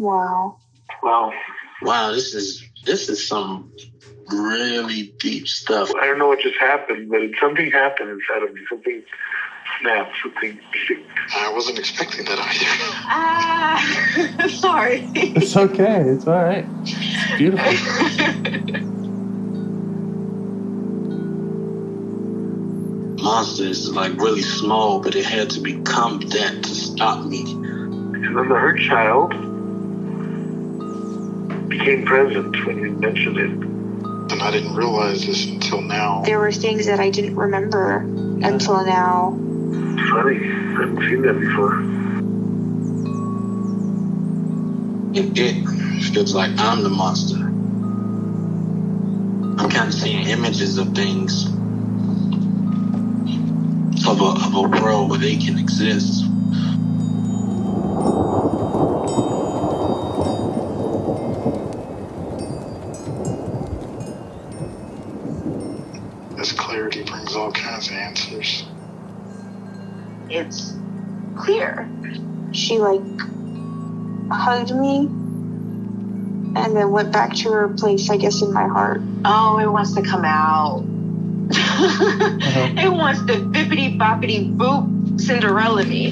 Wow. Wow, this is some really deep stuff. I don't know what just happened, but something happened inside of me. Something snapped, something clicked. I wasn't expecting that either. Sorry. It's okay. It's all right. It's beautiful. Monster is like really small, but it had to become that to stop me. And then the hurt child became present when you mentioned it. And I didn't realize this until now. There were things that I didn't remember until now. Funny. I haven't seen that before. It feels like I'm the monster. I'm kind of seeing images of things. Of a world where they can exist. This clarity brings all kinds of answers. It's clear. She hugged me and then went back to her place, I guess, in my heart. Oh, it wants to come out. It wants to bippity boppity boop Cinderella me.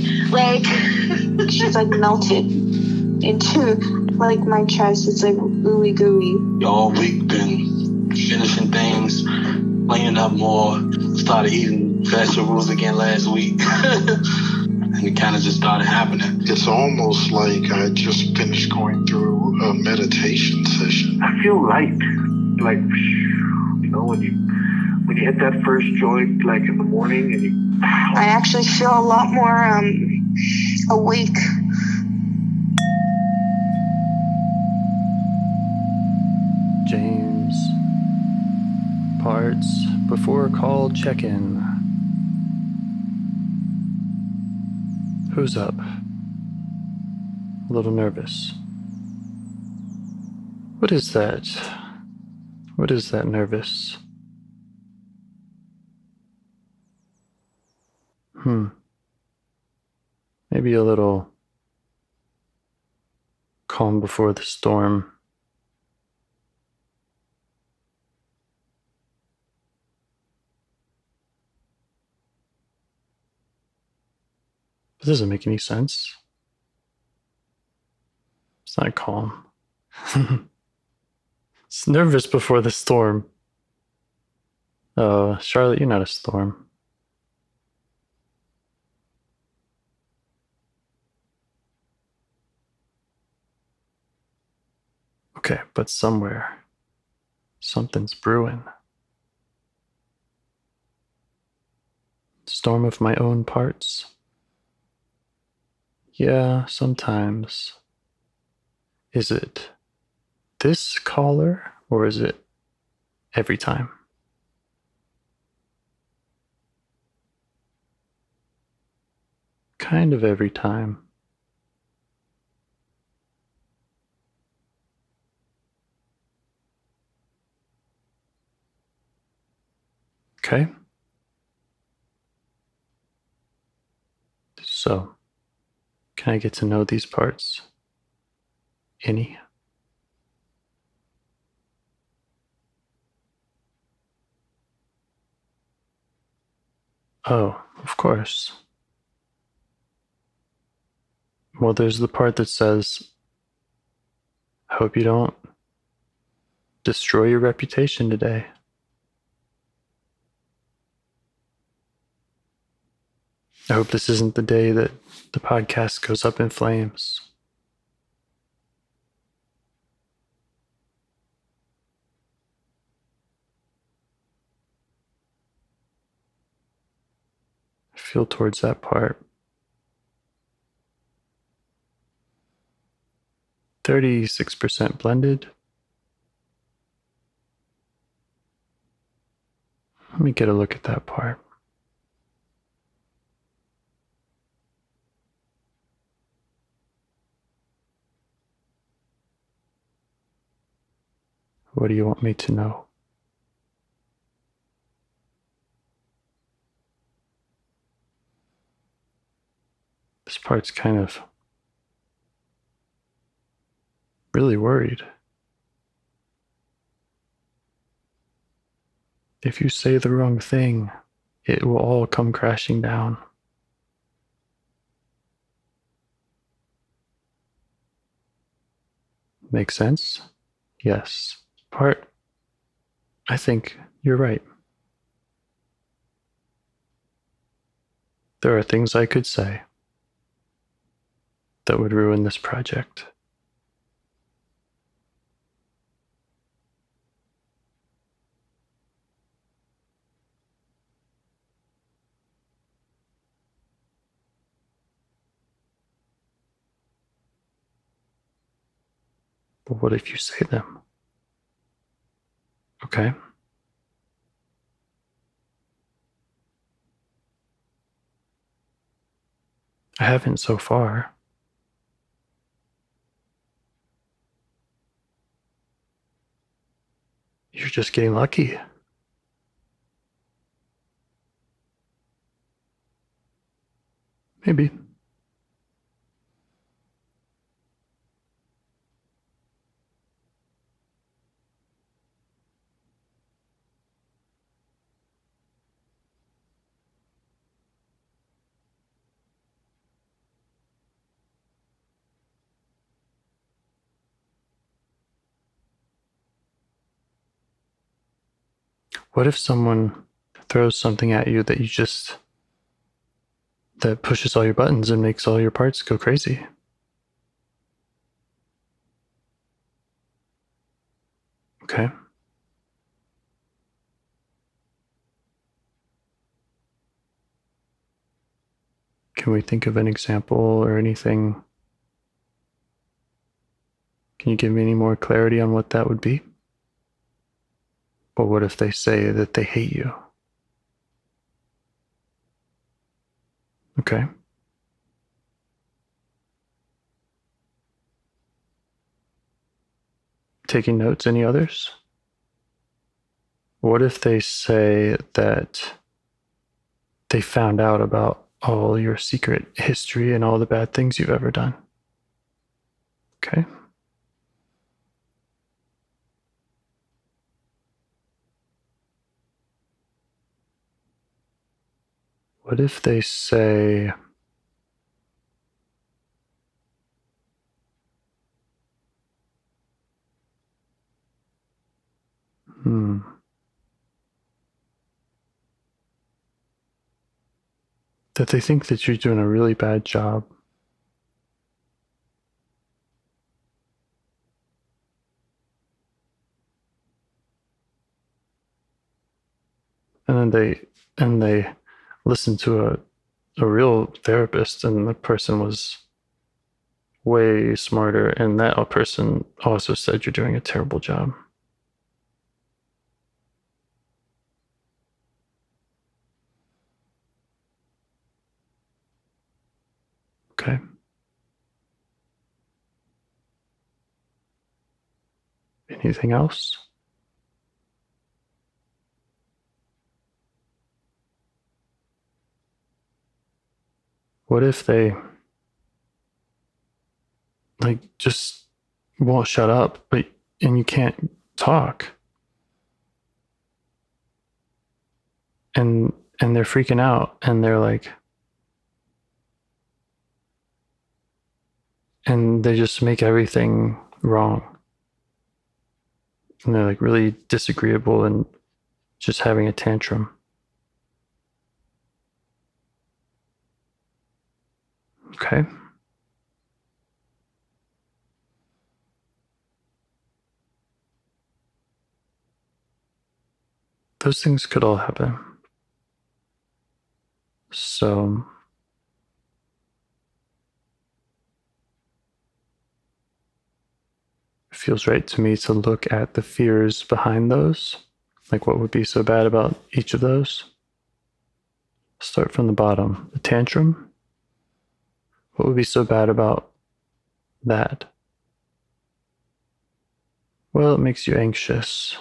She's melted into my chest. It's ooey gooey. All week been finishing things, cleaning up more, started eating vegetables again last week. And it kind of just started happening. It's almost like I just finished going through a meditation session. I feel light. When you hit that first joint, in the morning, and I actually feel a lot more awake. James. Parts before call check-in. Who's up? A little nervous. What is that? What is that nervous? Maybe a little calm before the storm. That doesn't make any sense. It's not calm. It's nervous before the storm. Oh, Charlotte, you're not a storm. Okay, but somewhere, something's brewing. Storm of my own parts? Yeah, sometimes. Is it this caller, or is it every time? Kind of every time. Okay. So, can I get to know these parts? Any? Oh, of course. Well, there's the part that says, I hope you don't destroy your reputation today. I hope this isn't the day that the podcast goes up in flames. I feel towards that part. 36% blended. Let me get a look at that part. What do you want me to know? This part's kind of really worried. If you say the wrong thing, it will all come crashing down. Make sense? Yes. I think you're right. There are things I could say that would ruin this project. But what if you say them? Okay. I haven't so far. You're just getting lucky. Maybe. What if someone throws something at you that that pushes all your buttons and makes all your parts go crazy? Okay. Can we think of an example or anything? Can you give me any more clarity on what that would be? But what if they say that they hate you? Okay. Taking notes, any others? What if they say that they found out about all your secret history and all the bad things you've ever done? Okay. What if they say, that they think that you're doing a really bad job? And they listen to a real therapist, and the person was way smarter, and that person also said you're doing a terrible job. Okay. Anything else? What if they just won't shut up, and you can't talk, and they're freaking out, and they're like, and they just make everything wrong, and they're like really disagreeable and just having a tantrum? Okay. Those things could all happen. So it feels right to me to look at the fears behind those. Like, what would be so bad about each of those? Start from the bottom. The tantrum. What would be so bad about that? Well, it makes you anxious.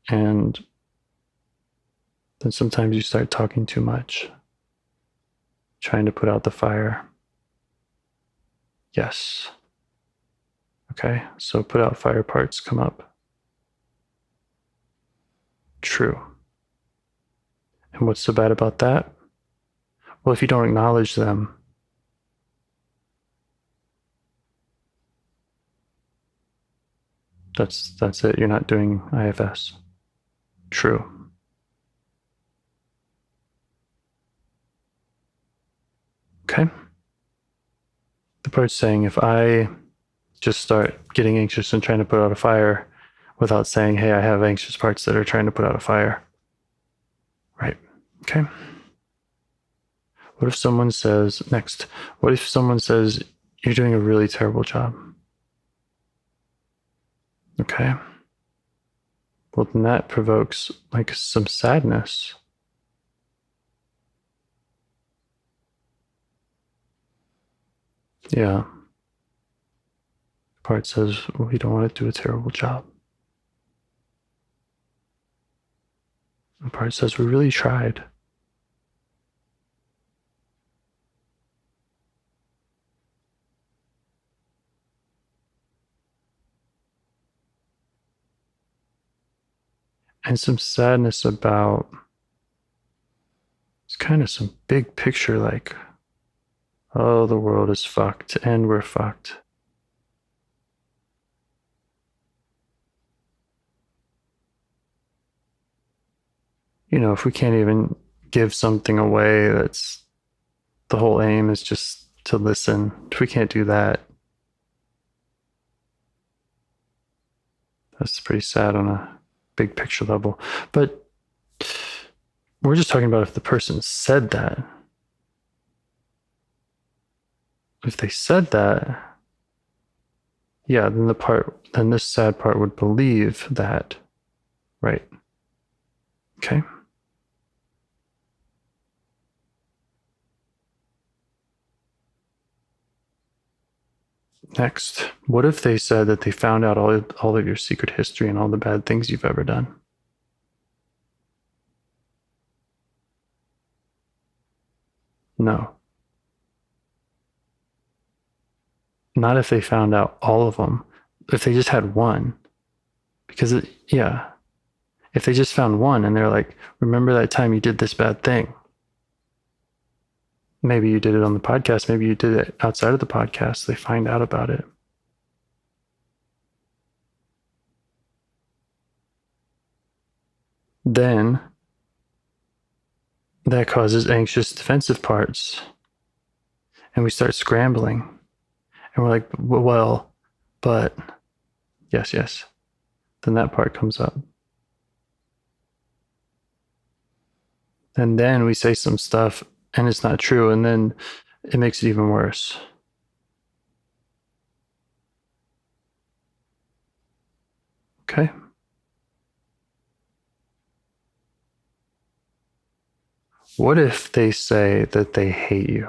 And then sometimes you start talking too much, trying to put out the fire. Yes. Okay, so put out fire parts come up. True. And what's so bad about that? Well, if you don't acknowledge them, that's it. You're not doing IFS. True. Okay. The part's saying if I just start getting anxious and trying to put out a fire without saying, hey, I have anxious parts that are trying to put out a fire. Right. Okay. What if someone says, next, what if someone says, you're doing a really terrible job? Okay. Well, then that provokes like some sadness. Yeah. The part says, well, you don't want to do a terrible job. The part says, we really tried. And some sadness about, it's kind of some big picture like, oh, the world is fucked and we're fucked. You know, if we can't even give something away, that's the whole aim is just to listen. If we can't do that, that's pretty sad on a big picture level. But we're just talking about if the person said that. If they said that, yeah, then this sad part would believe that, right? Okay. Next, what if they said that they found out all of your secret history and all the bad things you've ever done? No. Not if they found out all of them. If they just had one. Because, if they just found one and they're like, remember that time you did this bad thing? Maybe you did it on the podcast. Maybe you did it outside of the podcast. They find out about it. Then that causes anxious defensive parts. And we start scrambling. And we're like, well, but yes. Then that part comes up. And then we say some stuff and it's not true. And then it makes it even worse. Okay. What if they say that they hate you?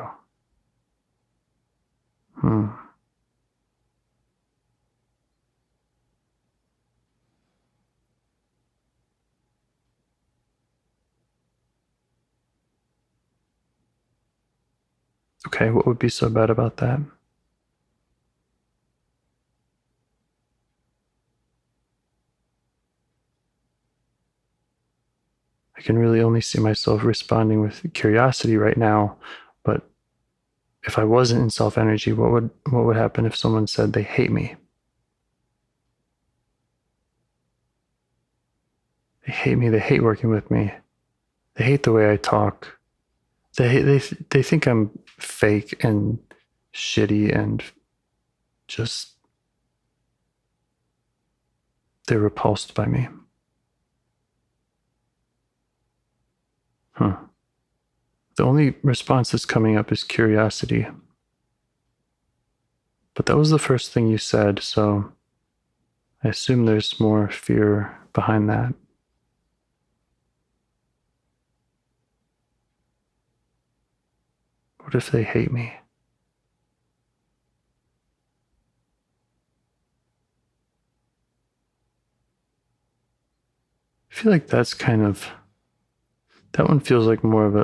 Okay, what would be so bad about that? I can really only see myself responding with curiosity right now, but if I wasn't in self energy, what would happen if someone said they hate me? They hate me, they hate working with me. They hate the way I talk. They think I'm fake and shitty and just they're repulsed by me. The only response that's coming up is curiosity. But that was the first thing you said, so I assume there's more fear behind that. What if they hate me? I feel like that's that one feels like more of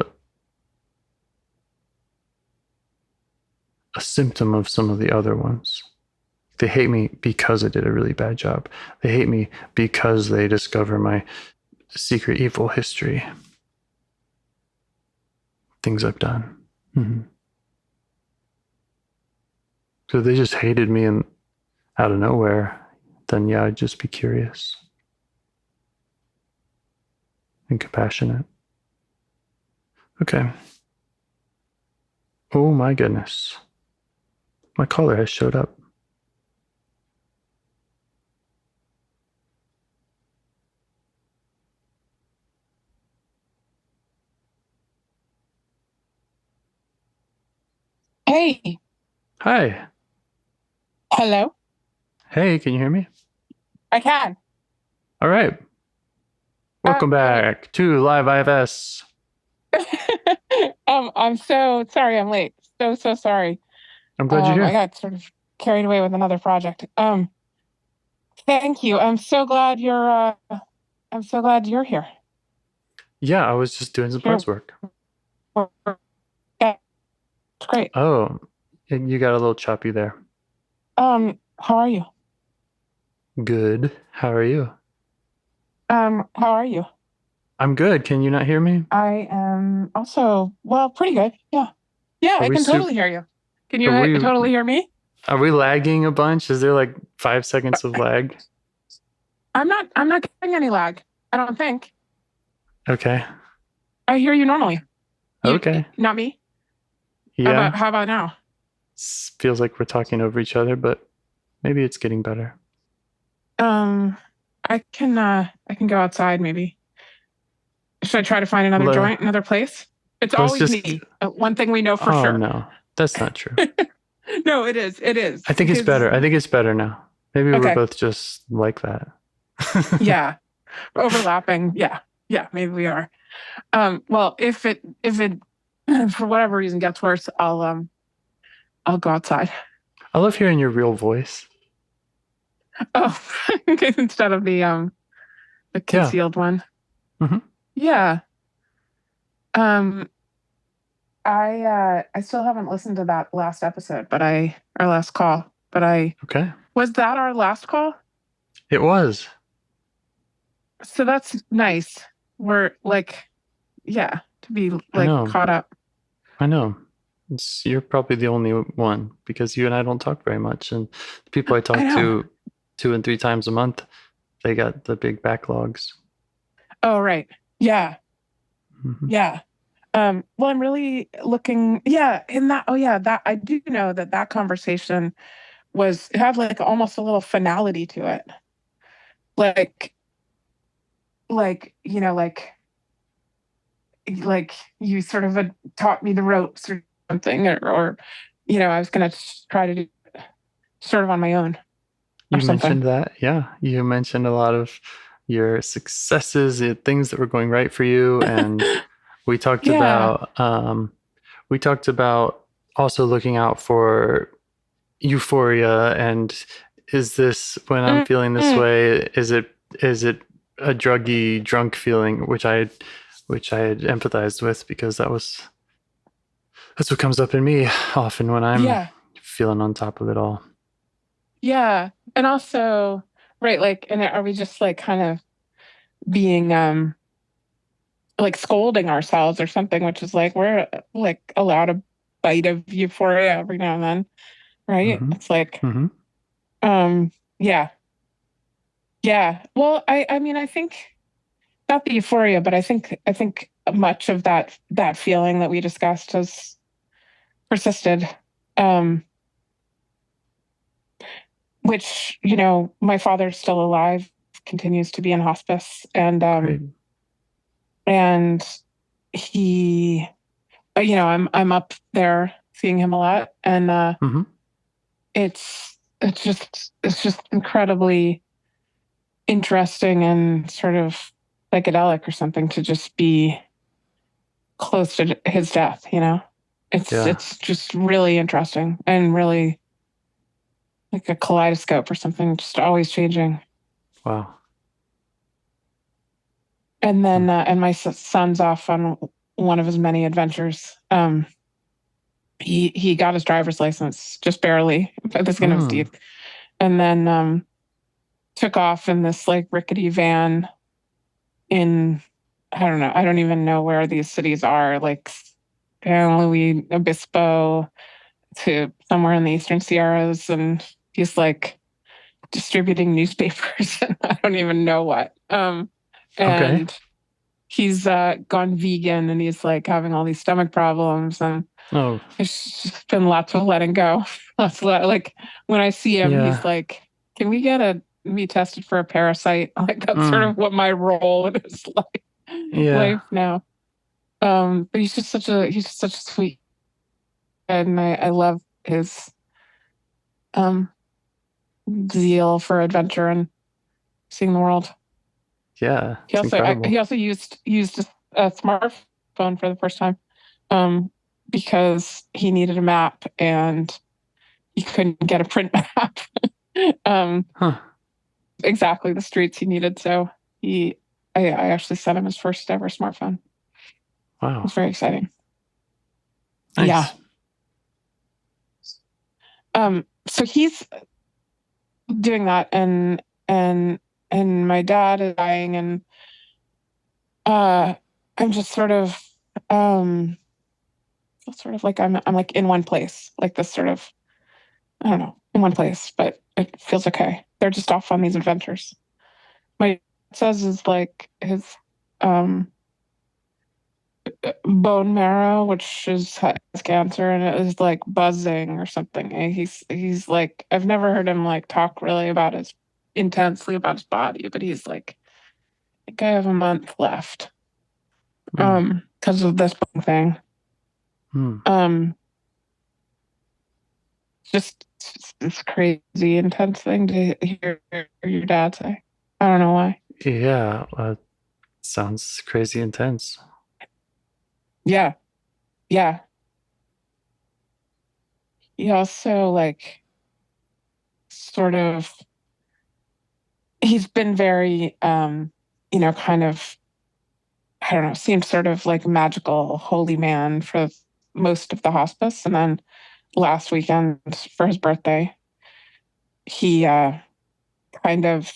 a symptom of some of the other ones. They hate me because I did a really bad job. They hate me because they discover my secret evil history. Things I've done. Mm-hmm. So if they just hated me and out of nowhere, then yeah, I'd just be curious and compassionate. Okay. Oh my goodness. My caller has showed up. Hey. Hi. Hello. Hey, can you hear me? I can. All right. Welcome back to Live IFS. I'm so sorry I'm late. So sorry. I'm glad you're here. I got sort of carried away with another project. Thank you. I'm so glad you're here. Yeah, I was just doing some parts work. Yeah, it's great. Oh, you got a little choppy there. How are you? Good. How are you? How are you? I'm good. Can you not hear me? I am also, well, pretty good. Yeah. Yeah, I can totally hear you. Can you totally hear me? Are we lagging a bunch? Is there like 5 seconds of lag? I'm not getting any lag. I don't think. Okay. I hear you normally. Okay. Not me? Yeah. How about now? Feels like we're talking over each other, but maybe it's getting better. I can go outside maybe. Should I try to find another joint, another place? It's always me. One thing we know for sure. Oh no, that's not true. No, it is. It is. I think it's better. I think it's better now. Maybe we're both just like that. Yeah. Overlapping. Yeah. Yeah, maybe we are. Well, if it for whatever reason gets worse, I'll go outside. I love hearing your real voice. Oh, instead of the concealed one. Mm-hmm. Yeah. I still haven't listened to that last episode, our last call, Okay. Was that our last call? It was. So that's nice. We're like, yeah, to be like caught up. I know. You're probably the only one because you and I don't talk very much. And the people I talk to 2 and 3 times a month, they got the big backlogs. Oh, right. Yeah. Mm-hmm. Yeah. Well, I'm really looking, in that, that I do know that conversation it had like almost a little finality to it. Like, like you sort of taught me the ropes or something, or I was going to try to do it sort of on my own. You mentioned that. Yeah. You mentioned a lot of your successes, things that were going right for you. And we talked about, also looking out for euphoria. And is this, when I'm feeling this way, is it a druggy drunk feeling, which I had empathized with because that's what comes up in me often when I'm feeling on top of it all. Yeah. And also, right, like, and are we just like kind of being like scolding ourselves or something, which is like we're like allowed a bite of euphoria every now and then, right? Mm-hmm. It's like yeah. Well, I mean, I think not the euphoria, but I think much of that feeling that we discussed has persisted. Which, my father's still alive, continues to be in hospice, and he, I'm up there seeing him a lot, and it's just incredibly interesting and sort of psychedelic or something to just be close to his death. It's just really interesting and really like a kaleidoscope or something, just always changing. Wow. And then, and my son's off on one of his many adventures. he got his driver's license just barely by the skin of his teeth, and then took off in this like rickety van in, I don't know, I don't even know where these cities are, like San Luis Obispo to somewhere in the Eastern Sierras, and he's like distributing newspapers and I don't even know what. And he's gone vegan, and he's like having all these stomach problems, and it's just been lots of letting go. Like when I see him, he's like, "Can we get me tested for a parasite?" Like that's sort of what my role in his life now. But he's just such a sweet, and I love his zeal for adventure and seeing the world. Yeah, he also used a smartphone for the first time, because he needed a map and he couldn't get a print map. Exactly the streets he needed. So I actually sent him his first ever smartphone. Wow, it's very exciting. Nice. Yeah. So he's doing that, and my dad is dying, and I'm just sort of like I'm like in one place, like this sort of, I don't know, in one place, but it feels okay. They're just off on these adventures. My dad says is like his bone marrow, which has cancer, and it is like buzzing or something. And he's like, I've never heard him like talk really intensely about his body, but he's like, I think I have a month left, because of this bone thing. Just this crazy intense thing to hear your dad say. I don't know why. Yeah, sounds crazy intense. Yeah. He also like sort of, he's been very kind of, I don't know, seemed sort of like magical holy man for most of the hospice, and then last weekend for his birthday he kind of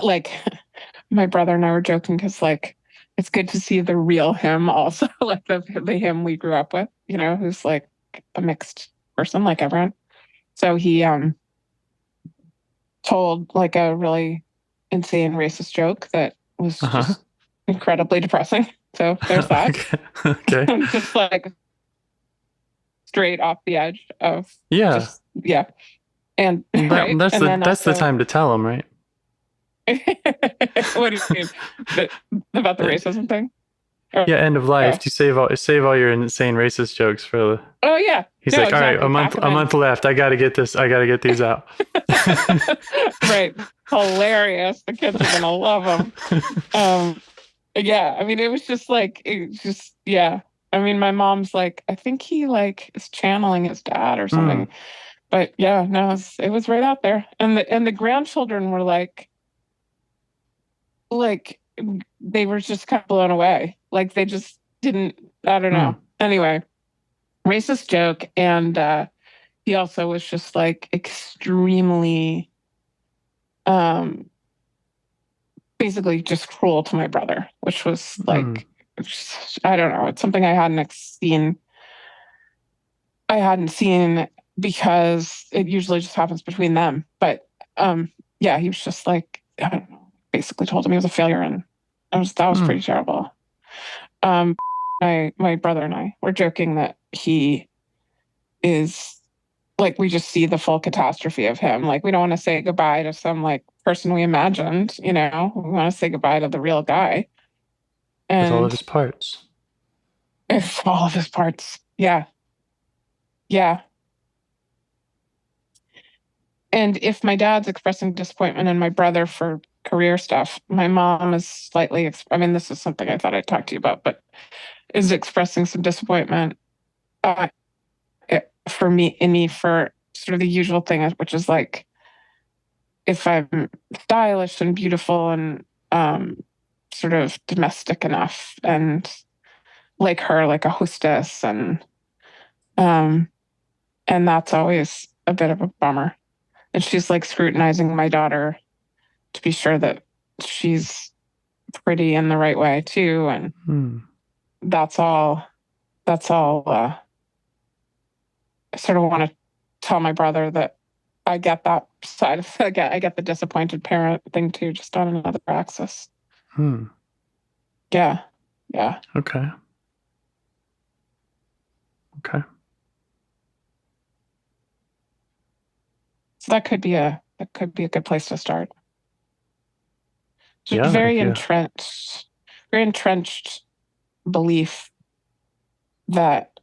like my brother and I were joking because like it's good to see the real him also, like the him we grew up with, who's like a mixed person like everyone. So he told like a really insane racist joke that was just incredibly depressing. So there's that. Okay. Just like straight off the edge of And right? That's and that's the time to tell him, right? What do you mean? About the racism thing? Yeah, end of life. You save all your insane racist jokes for the. Oh yeah. He's like, exactly. All right, a month left. I got to get this. I got to get these out. Right. Hilarious. The kids are gonna love them. Yeah. I mean, it was just like, yeah. I mean, my mom's like, I think he like is channeling his dad or something. But yeah, no, it was right out there, and the grandchildren were like they were just kind of blown away. Like they just didn't. I don't know. Anyway, racist joke, and he also was just like extremely, basically just cruel to my brother, which was like, I don't know. It's something I hadn't seen. Because it usually just happens between them. But yeah, he was just like, I don't know, basically told him he was a failure, and that was pretty terrible. My brother and I were joking that he is like, we just see the full catastrophe of him. Like, we don't want to say goodbye to some like person we imagined, we want to say goodbye to the real guy. And with all of his parts. With all of his parts. Yeah. Yeah. And if my dad's expressing disappointment in my brother for career stuff, my mom is slightly, this is something I thought I'd talk to you about, but is expressing some disappointment for me for sort of the usual thing, which is like, if I'm stylish and beautiful and sort of domestic enough and like her, like a hostess and And that's always a bit of a bummer. And she's like scrutinizing my daughter to be sure that she's pretty in the right way too. And that's all I sort of want to tell my brother that I get that side of I get the disappointed parent thing too, just on another axis. Yeah. Okay. So that could be a good place to start. Yeah, very entrenched belief that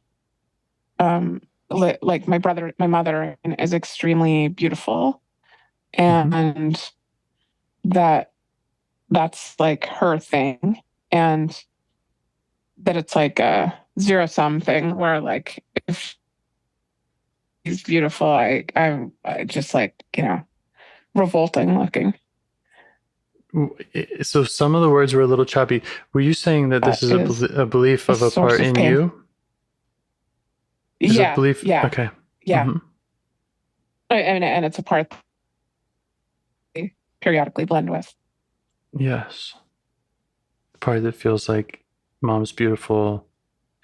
like my mother is extremely beautiful, and that's like her thing, and that it's like a zero sum thing where like if she's beautiful, I just like, revolting looking. So some of the words were a little choppy. Were you saying that this is a belief of a part in you? Is Yeah. a belief? Yeah. Okay. Yeah. And it's a part they periodically blend with. Yes. The part that feels like mom's beautiful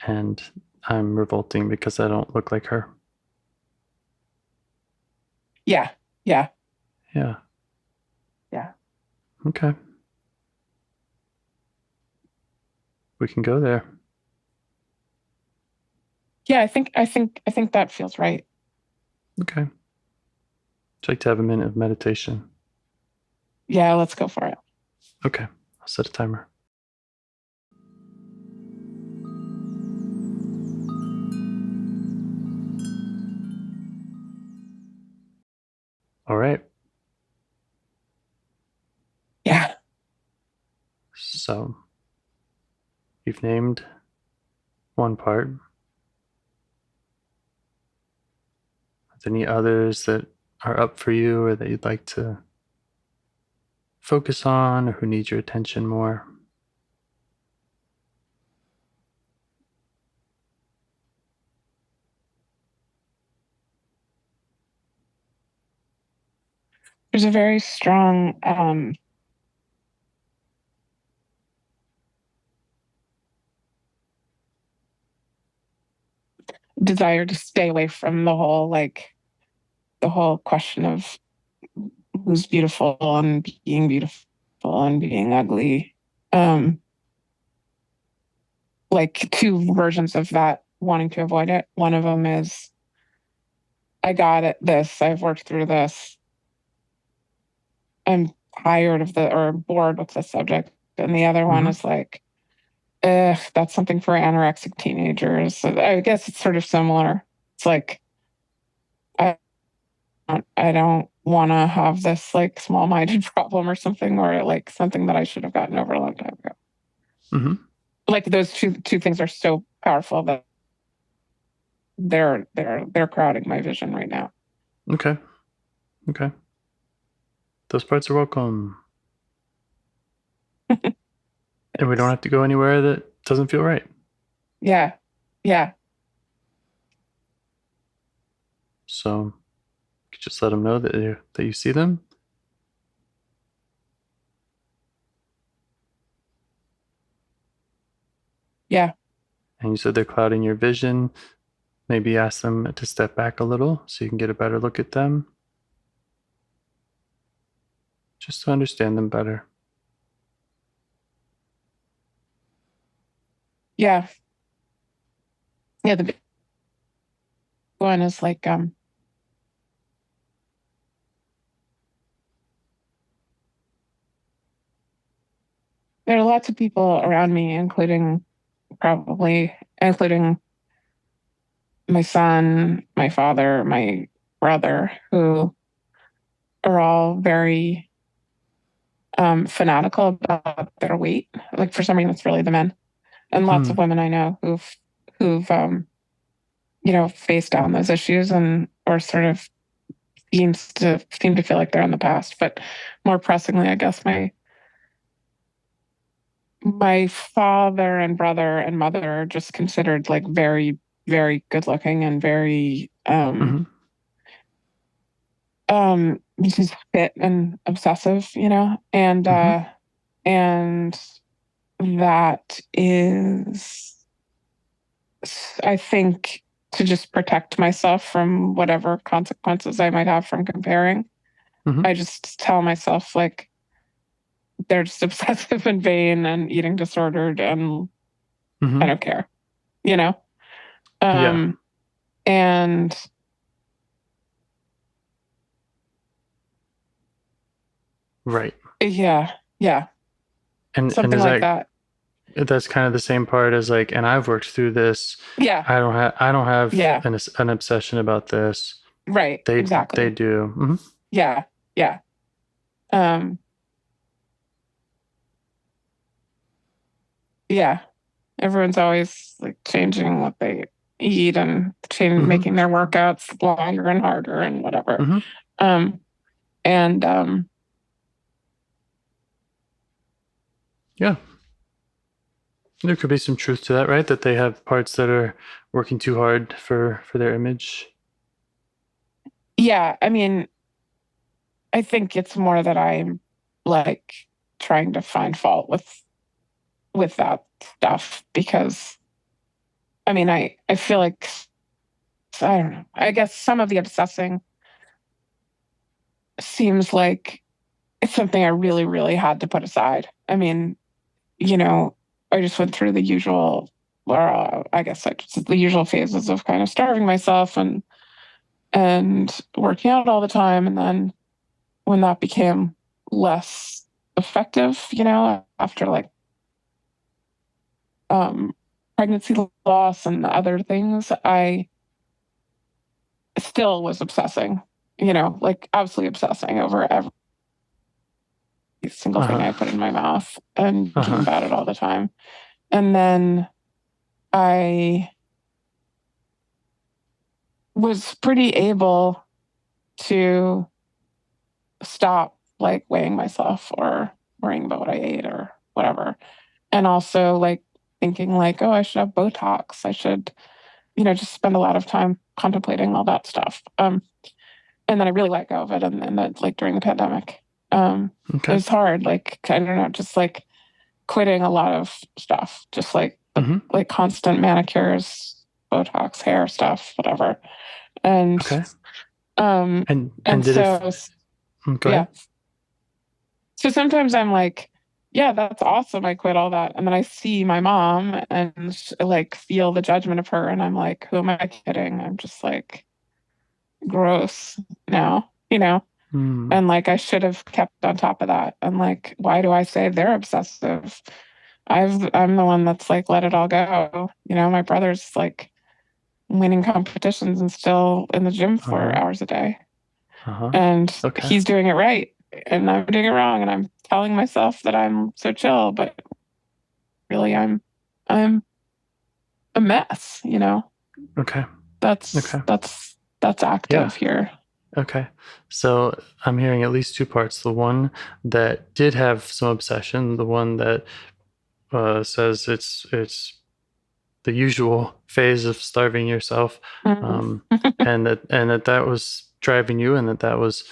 and I'm revolting because I don't look like her. Yeah. Okay. We can go there. Yeah, I think that feels right. Okay. Would you like to have a minute of meditation? Yeah, let's go for it. Okay. I'll set a timer. All right. Yeah. So you've named one part. Are there any others that are up for you or that you'd like to focus on or who need your attention more? There's a very strong desire to stay away from the whole question of who's beautiful and being ugly. Like two versions of that, wanting to avoid it. One of them is, I got it, I've worked through this. I'm tired of or bored with the subject. And the other one is like, that's something for anorexic teenagers. So I guess it's sort of similar. It's like, I don't want to have this like small-minded problem or something, or like something that I should have gotten over a long time ago. Like those two things are so powerful that they're crowding my vision right now. Okay. Those parts are welcome. And we don't have to go anywhere that doesn't feel right. Yeah. So you could just let them know that you see them. Yeah. And you said they're clouding your vision. Maybe ask them to step back a little so you can get a better look at them. Just to understand them better. Yeah. The big one is like, there are lots of people around me, including my son, my father, my brother, who are all very fanatical about their weight. Like for some reason, it's really the men, and lots of women I know who've faced down those issues and or sort of seem to feel like they're in the past. But more pressingly, I guess my father and brother and mother are just considered like very very good looking and very just fit and obsessive, and and that is, I think, to just protect myself from whatever consequences I might have from comparing. I just tell myself, like, they're just obsessive and vain and eating disordered, and I don't care, and right. Yeah. And Something is like that. That's kind of the same part as like, and I've worked through this. Yeah. I don't have an obsession about this. Right. Exactly. They do. Yeah. Yeah. Everyone's always like changing what they eat and making their workouts longer and harder and whatever. Yeah. There could be some truth to that, right? That they have parts that are working too hard for their image. Yeah, I mean, I think it's more that I'm like trying to find fault with that stuff, because I mean, I feel like, I don't know. I guess some of the obsessing seems like it's something I really, really had to put aside. I mean, I just went through the usual, or I guess the usual phases of kind of starving myself and working out all the time. And then when that became less effective, after like pregnancy loss and other things, I still was obsessing, like absolutely obsessing over every single thing I put in my mouth and thinking about it all the time. And then I was pretty able to stop like weighing myself or worrying about what I ate or whatever. And also like thinking like, oh, I should have Botox. I should, just spend a lot of time contemplating all that stuff. And then I really let go of it. And then like during the pandemic, it was hard. Like, I don't know, just like quitting a lot of stuff, just like constant manicures, Botox, hair stuff, whatever. And and did so go ahead. So sometimes I'm like, yeah, that's awesome. I quit all that. And then I see my mom and like feel the judgment of her. And I'm like, who am I kidding? I'm just like gross now, and like I should have kept on top of that. And like, why do I say they're obsessive? I'm the one that's like, let it all go. My brother's like winning competitions and still in the gym for hours a day. And he's doing it right. And I'm doing it wrong. And I'm telling myself that I'm so chill, but really I'm a mess, Okay. That's active here. Okay. So I'm hearing at least two parts. The one that did have some obsession, the one that says it's the usual phase of starving yourself, and that was driving you, and that was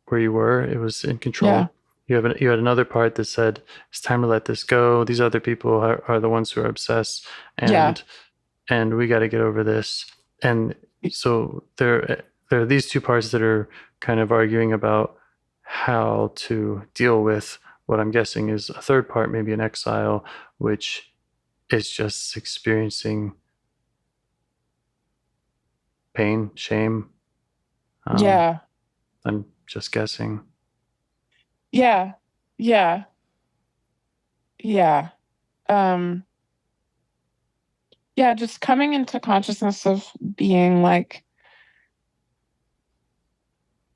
where you were. It was in control. Yeah. You had another part that said it's time to let this go. These other people are the ones who are obsessed, and we got to get over this. And so there are these two parts that are kind of arguing about how to deal with what I'm guessing is a third part, maybe an exile, which is just experiencing pain, shame. I'm just guessing. Yeah. Just coming into consciousness of being like,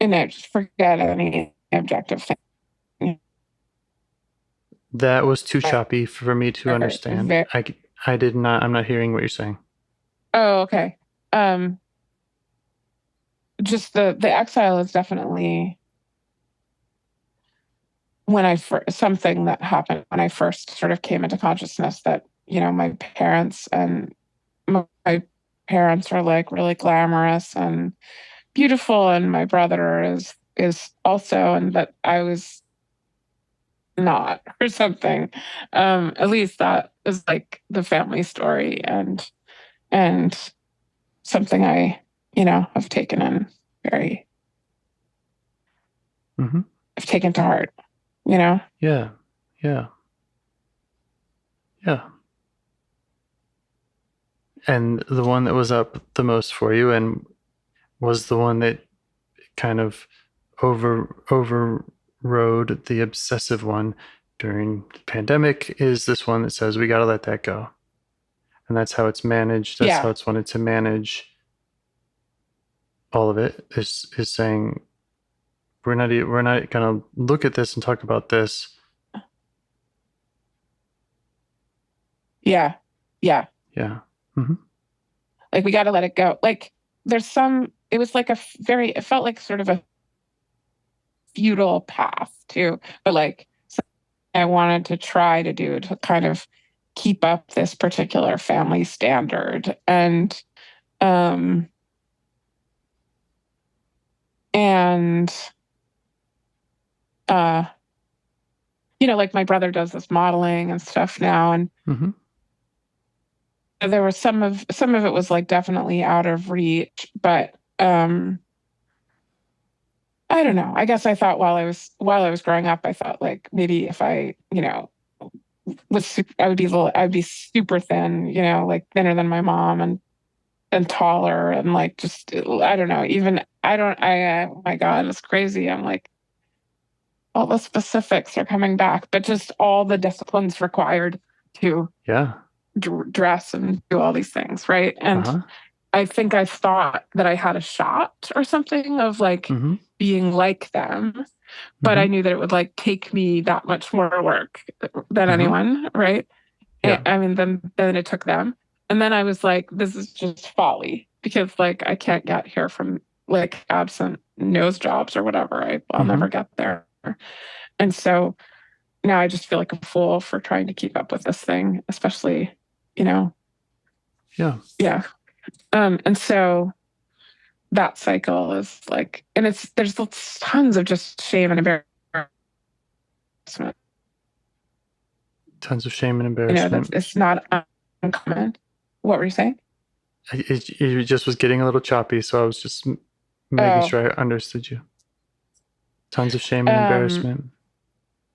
just forget any objective thing. That was too choppy for me to understand. I did not. I'm not hearing what you're saying. Oh, okay. Just the exile is definitely something that happened when I first sort of came into consciousness that, my parents and my parents are like really glamorous and beautiful, and my brother is also, and that I was not, or something. At least that is like the family story, and something I, have taken in very, I've taken to heart, Yeah. Yeah. Yeah. And the one that was up the most for you and was the one that kind of overrode the obsessive one during the pandemic is this one that says we got to let that go. And that's how it's managed. That's how it's wanted to manage all of it, is saying we're not going to look at this and talk about this. Yeah. Mm-hmm. Like, we got to let it go. Like, it was like it felt like sort of a futile path too, but like I wanted to try to do to kind of keep up this particular family standard. And like my brother does this modeling and stuff now, and there was some of it was like definitely out of reach, but I don't know. I guess I thought while I was growing up, I thought like maybe if I, I would be super thin, like thinner than my mom and taller, and like just, I don't know. Oh my God, it's crazy. I'm like, all the specifics are coming back, but just all the disciplines required to dress and do all these things, right? And I think I thought that I had a shot or something of like being like them, but I knew that it would like take me that much more work than anyone, right? Yeah. I mean, then it took them, and then I was like, this is just folly, because like I can't get here from like absent nose jobs or whatever. I'll never get there. And so now I just feel like a fool for trying to keep up with this thing, especially, Yeah. And so that cycle is like, and there's tons of just shame and embarrassment. Tons of shame and embarrassment. It's not uncommon. What were you saying? It just was getting a little choppy, so I was just making sure I understood you. Tons of shame and embarrassment.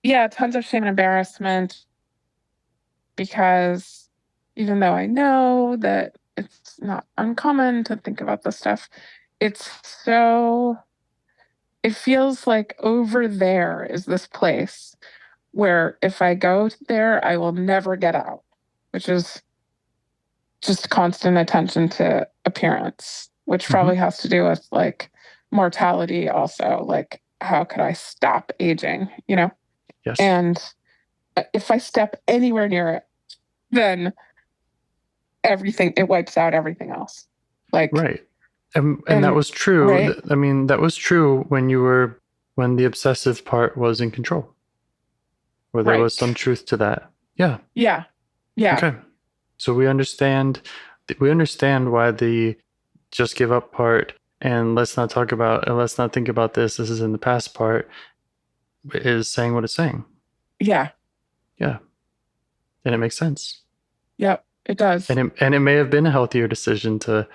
Yeah, tons of shame and embarrassment, because even though I know that it's not uncommon to think about this stuff, it feels like over there is this place where if I go there, I will never get out, which is just constant attention to appearance, which probably has to do with like mortality also. Like, how could I stop aging, Yes. And if I step anywhere near it, then it wipes out everything else. Like, right. And that was true. Right? I mean, that was true when the obsessive part was in control, where there was some truth to that. Yeah. Yeah. Okay. So we understand why the just give up part and let's not think about this is in the past part is saying what it's saying. Yeah. Yeah. And it makes sense. Yep, it does. And it may have been a healthier decision to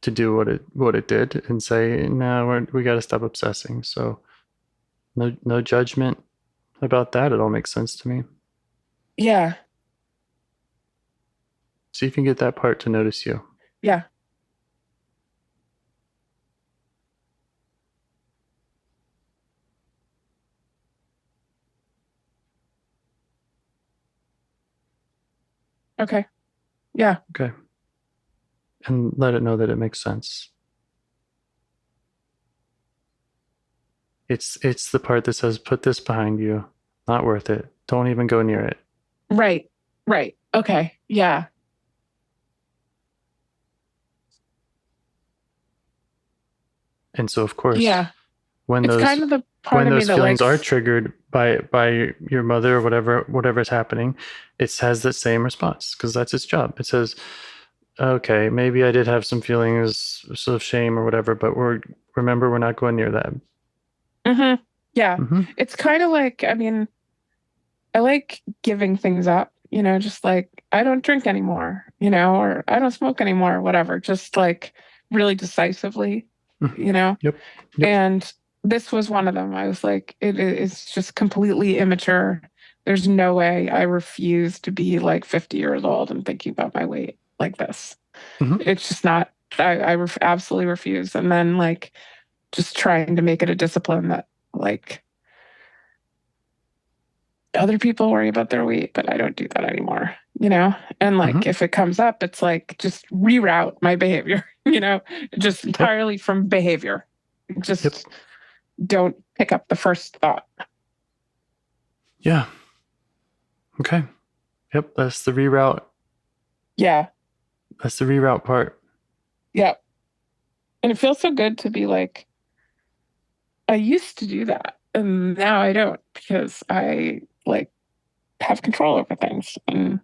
do what it did and say, no, we got to stop obsessing. So no judgment about that. It all makes sense to me. Yeah. See if you can get that part to notice you. Yeah. Okay. Yeah. Okay. And let it know that it makes sense. It's the part that says, put this behind you. Not worth it. Don't even go near it. Right. Okay. Yeah. And so, of course, when it's those kind of the part when of those me that feelings likes... are triggered by your mother or whatever is happening, it has that same response because that's its job. It says, okay, maybe I did have some feelings of shame or whatever, but we're not going near that. Mm-hmm. Yeah. Mm-hmm. It's kind of like, I mean, I like giving things up, just like I don't drink anymore, or I don't smoke anymore, whatever, just like really decisively, you know? Yep. And this was one of them. I was like, it's just completely immature. There's no way I refuse to be like 50 years old and thinking about my weight like this. Mm-hmm. It's just not, I absolutely refuse. And then like just trying to make it a discipline that like other people worry about their weight, but I don't do that anymore, And like if it comes up, it's like just reroute my behavior, just entirely from behavior. Just don't pick up the first thought. Yeah. Okay. Yep. That's the reroute. Yeah. That's the reroute part. Yep. And it feels so good to be like, I used to do that. And now I don't because I like have control over things. And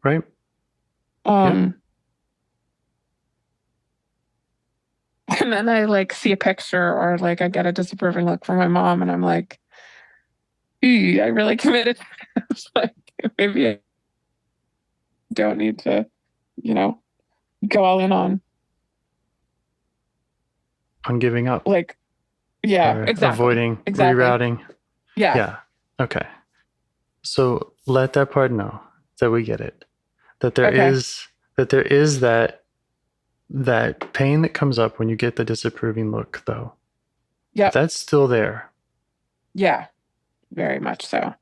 right. And then I like see a picture or like I get a disapproving look from my mom and I'm like, I really committed. It's like maybe I don't need to, go all in on giving up. Like, yeah, exactly. Avoiding, rerouting. Yeah. Yeah. Okay. So let that part know that we get it. That there is that pain that comes up when you get the disapproving look, though. Yeah. That's still there. Yeah. Very much so.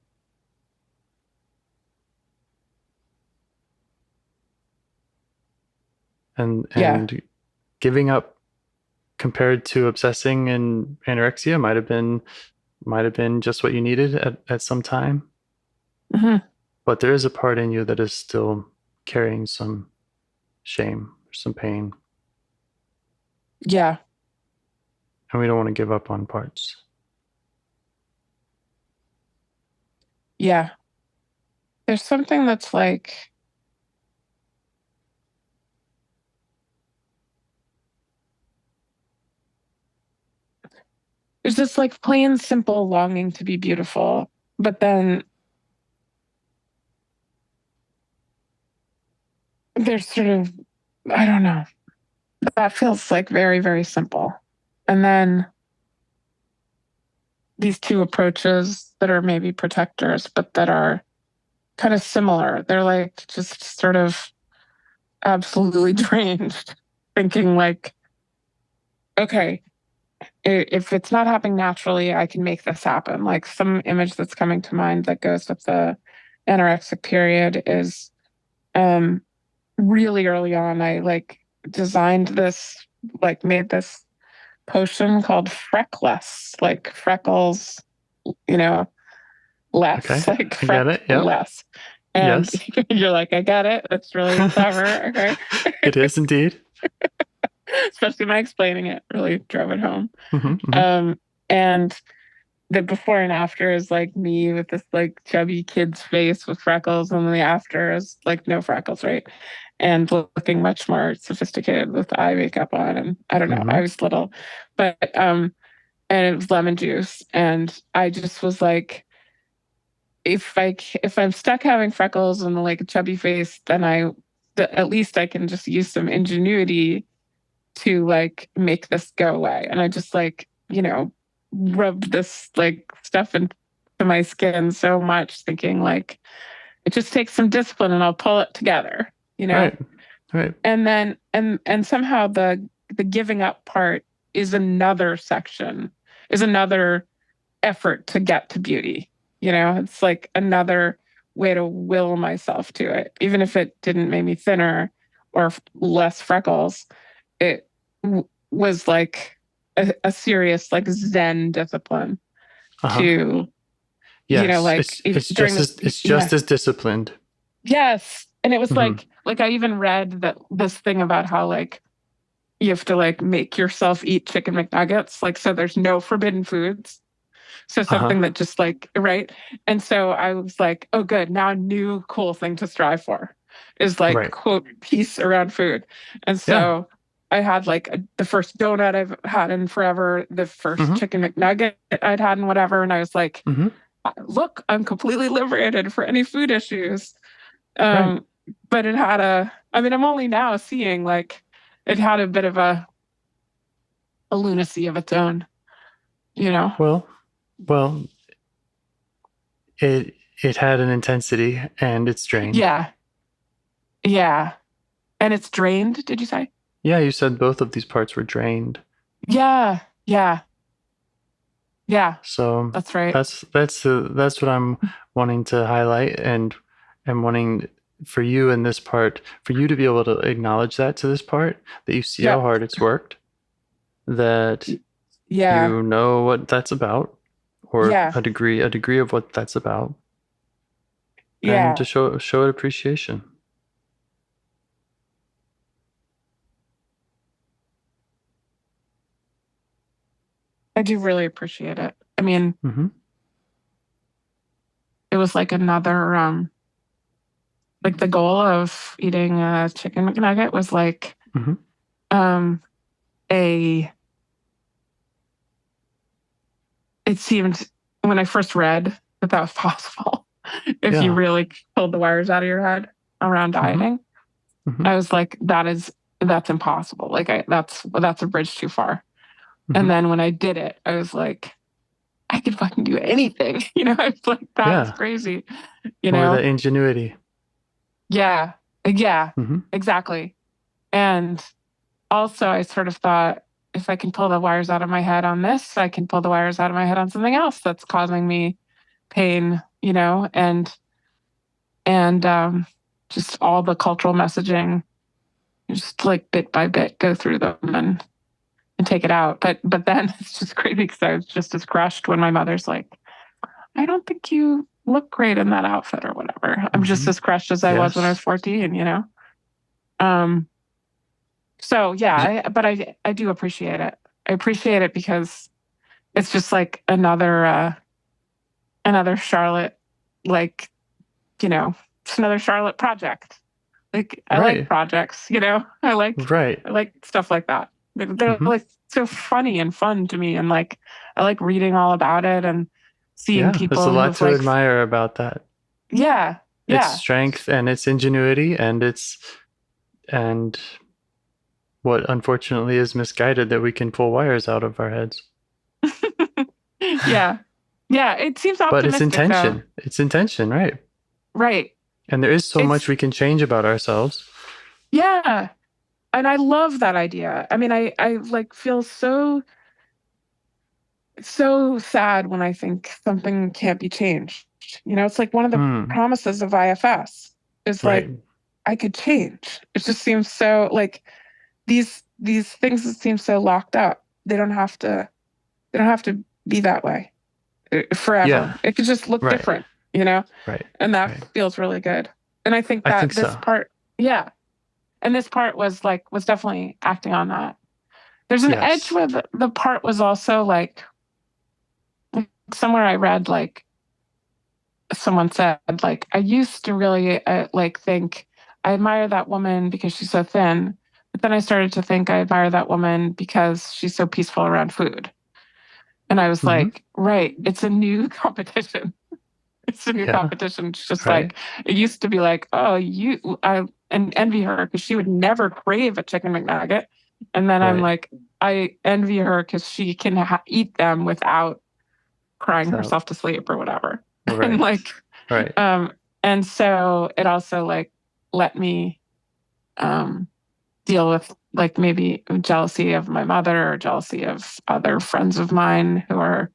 And giving up compared to obsessing and anorexia might have been just what you needed at some time. Mm-hmm. But there is a part in you that is still carrying some shame or some pain. Yeah. And we don't want to give up on parts. Yeah. There's something that's like, there's this like plain, simple longing to be beautiful, but then there's sort of, I don't know, that feels like very, very simple. And then these two approaches that are maybe protectors, but that are kind of similar. They're like just sort of absolutely deranged, thinking like, okay, if it's not happening naturally, I can make this happen. Like some image that's coming to mind that goes with the anorexic period is really early on, I like designed this, like made this potion called Freckless, like freckles, less, okay. like less. And yes. You're like, I got it. That's really clever. Okay. It is indeed. Especially my explaining it really drove it home. Mm-hmm. And the before and after is like me with this like chubby kid's face with freckles, and then the after is like no freckles, right? And looking much more sophisticated with eye makeup on. And I don't know, Mm-hmm. I was little, but and it was lemon juice. And I just was like, if I'm stuck having freckles and like a chubby face, then at least I can just use some ingenuity to like make this go away. And I just like, rubbed this like stuff into my skin so much, thinking like it just takes some discipline and I'll pull it together, Right. And then and somehow the giving up part is another effort to get to beauty. It's like another way to will myself to it. Even if it didn't make me thinner or less freckles, it was like a serious like Zen discipline to, yes, like it's just as disciplined. Yes. And it was like I even read that this thing about how like you have to like make yourself eat chicken McNuggets. Like, so there's no forbidden foods. So something that just like, right. And so I was like, oh, good. Now a new cool thing to strive for. is like Right. quote peace around food. And so I had like the first donut I've had in forever, the first chicken McNugget I'd had in whatever, and I was like, look, I'm completely liberated for any food issues. But it had I'm only now seeing like it had a bit of a lunacy of its own, you know? Well, it had an intensity and it's drained. Yeah. Yeah. And it's drained, did you say? Yeah, you said both of these parts were drained. Yeah. Yeah. Yeah. So that's right. That's what I'm wanting to highlight and wanting for you in this part, for you to be able to acknowledge that to this part, that you see how hard it's worked, that you know what that's about, or a degree of what that's about. And to show it appreciation. I do really appreciate it. I mean, it was like another, like the goal of eating a chicken McNugget was like, it seemed when I first read that was possible. If you really pulled the wires out of your head around dieting, I was like, that's impossible. Like that's a bridge too far. And then when I did it, I was like, I could fucking do anything. You know, it's like, that's crazy. You know, the ingenuity. Yeah. Yeah, exactly. And also I sort of thought, if I can pull the wires out of my head on this, I can pull the wires out of my head on something else that's causing me pain, you know, and just all the cultural messaging, just like bit by bit go through them and take it out. But then it's just crazy because I was just as crushed when my mother's like, I don't think you look great in that outfit or whatever. I'm just as crushed as I was when I was 14, you know? So yeah, but I do appreciate it. I appreciate it because it's just like another Charlotte, like, you know, it's another Charlotte project. Like I like projects, you know, I like stuff like that. They're like so funny and fun to me. And like, I like reading all about it and seeing people. There's a lot to admire about that. Yeah. Its strength and its ingenuity and what unfortunately is misguided, that we can pull wires out of our heads. Yeah. It seems optimistic. But it's intention. Though. It's intention, right? Right. And there is so much we can change about ourselves. Yeah. And I love that idea. I mean, I like feel so sad when I think something can't be changed. You know, it's like one of the promises of IFS is like, I could change. It just seems so like these things that seem so locked up. They don't have to be that way forever. Yeah. It could just look different, you know? Right. And that feels really good. And I think that this part, and this part was definitely acting on that. There's an edge where the part was also like somewhere I read, like someone said, like, I used to really think I admire that woman because she's so thin. But then I started to think I admire that woman because she's so peaceful around food. And I was like, right, it's a new competition. It's a new competition. It's just like, it used to be like, oh, I envy her because she would never crave a chicken McNugget. And then I'm like, I envy her because she can eat them without crying herself to sleep or whatever. And like, and so it also like let me deal with like maybe jealousy of my mother or jealousy of other friends of mine who are,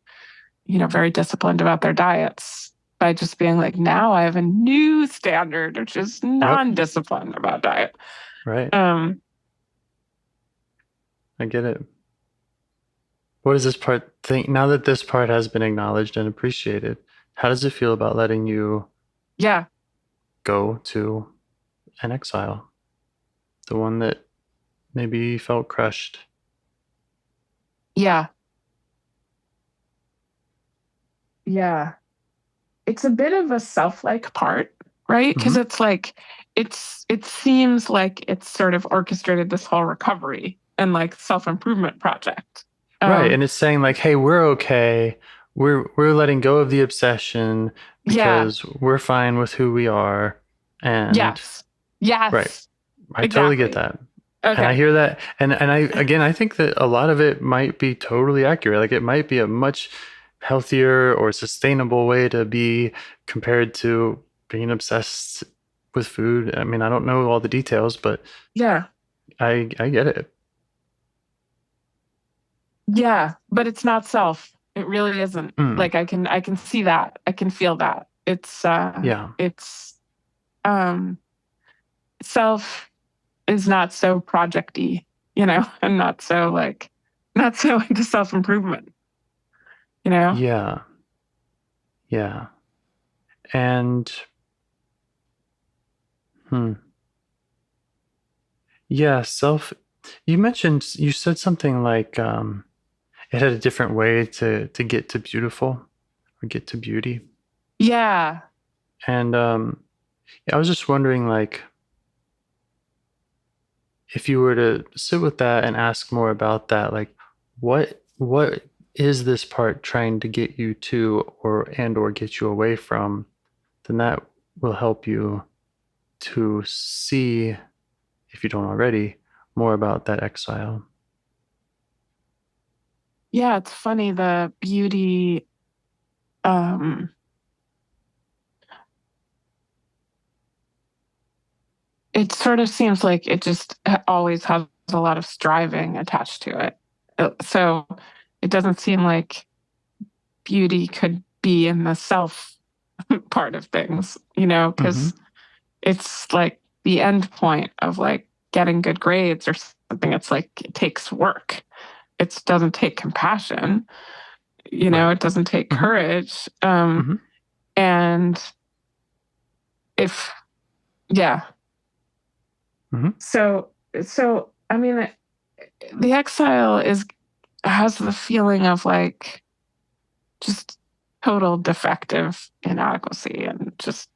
you know, very disciplined about their diets, by just being like, now I have a new standard, which is non-disciplined about diet. Right. I get it. What does this part think now that this part has been acknowledged and appreciated? How does it feel about letting you go to an exile? The one that maybe felt crushed. Yeah. It's a bit of a self-like part. right? Because it's like it seems like it's sort of orchestrated this whole recovery and like self-improvement project. Right. And it's saying like, hey, we're okay. We're letting go of the obsession because we're fine with who we are. And yes. Right. I exactly. totally get that. Okay. And I hear that. And I think that a lot of it might be totally accurate. Like it might be a much healthier or sustainable way to be compared to being obsessed with food. I mean, I don't know all the details, but yeah, I get it. Yeah, but it's not self. It really isn't. Like I can see that. I can feel that. It's it's self is not so projecty, and not so into self-improvement, Yeah. Yeah. And yeah, you said something like it had a different way to get to beautiful or get to beauty. Yeah. And I was just wondering, like, if you were to sit with that and ask more about that, like, what is this part trying to get you to or get you away from, then that will help you to see, if you don't already, more about that exile. Yeah, it's funny, the beauty it sort of seems like it just always has a lot of striving attached to it. So it doesn't seem like beauty could be in the self part of things, because it's like the end point of like getting good grades or something. It's like it takes work. It doesn't take compassion, it doesn't take courage. And if, yeah. So I mean, the exile has the feeling of like just total defective inadequacy and just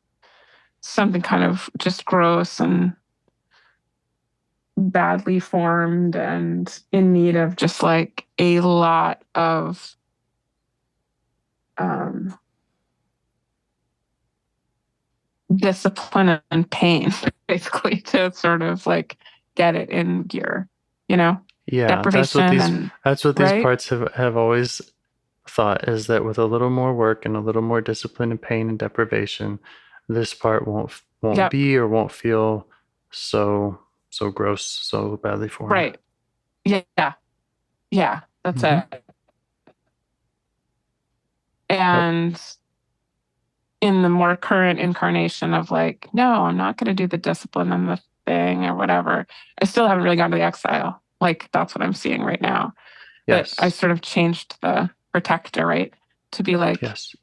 something kind of just gross and badly formed and in need of just like a lot of discipline and pain, basically, to sort of like get it in gear, Yeah, deprivation. that's what these parts have always thought, is that with a little more work and a little more discipline and pain and deprivation, this part won't be or won't feel so gross, so badly formed. Right. Yeah. That's it. And in the more current incarnation of like, no, I'm not going to do the discipline and the thing or whatever, I still haven't really gone to the exile. Like that's what I'm seeing right now. Yes. But I sort of changed the protector, right? To be like, yes.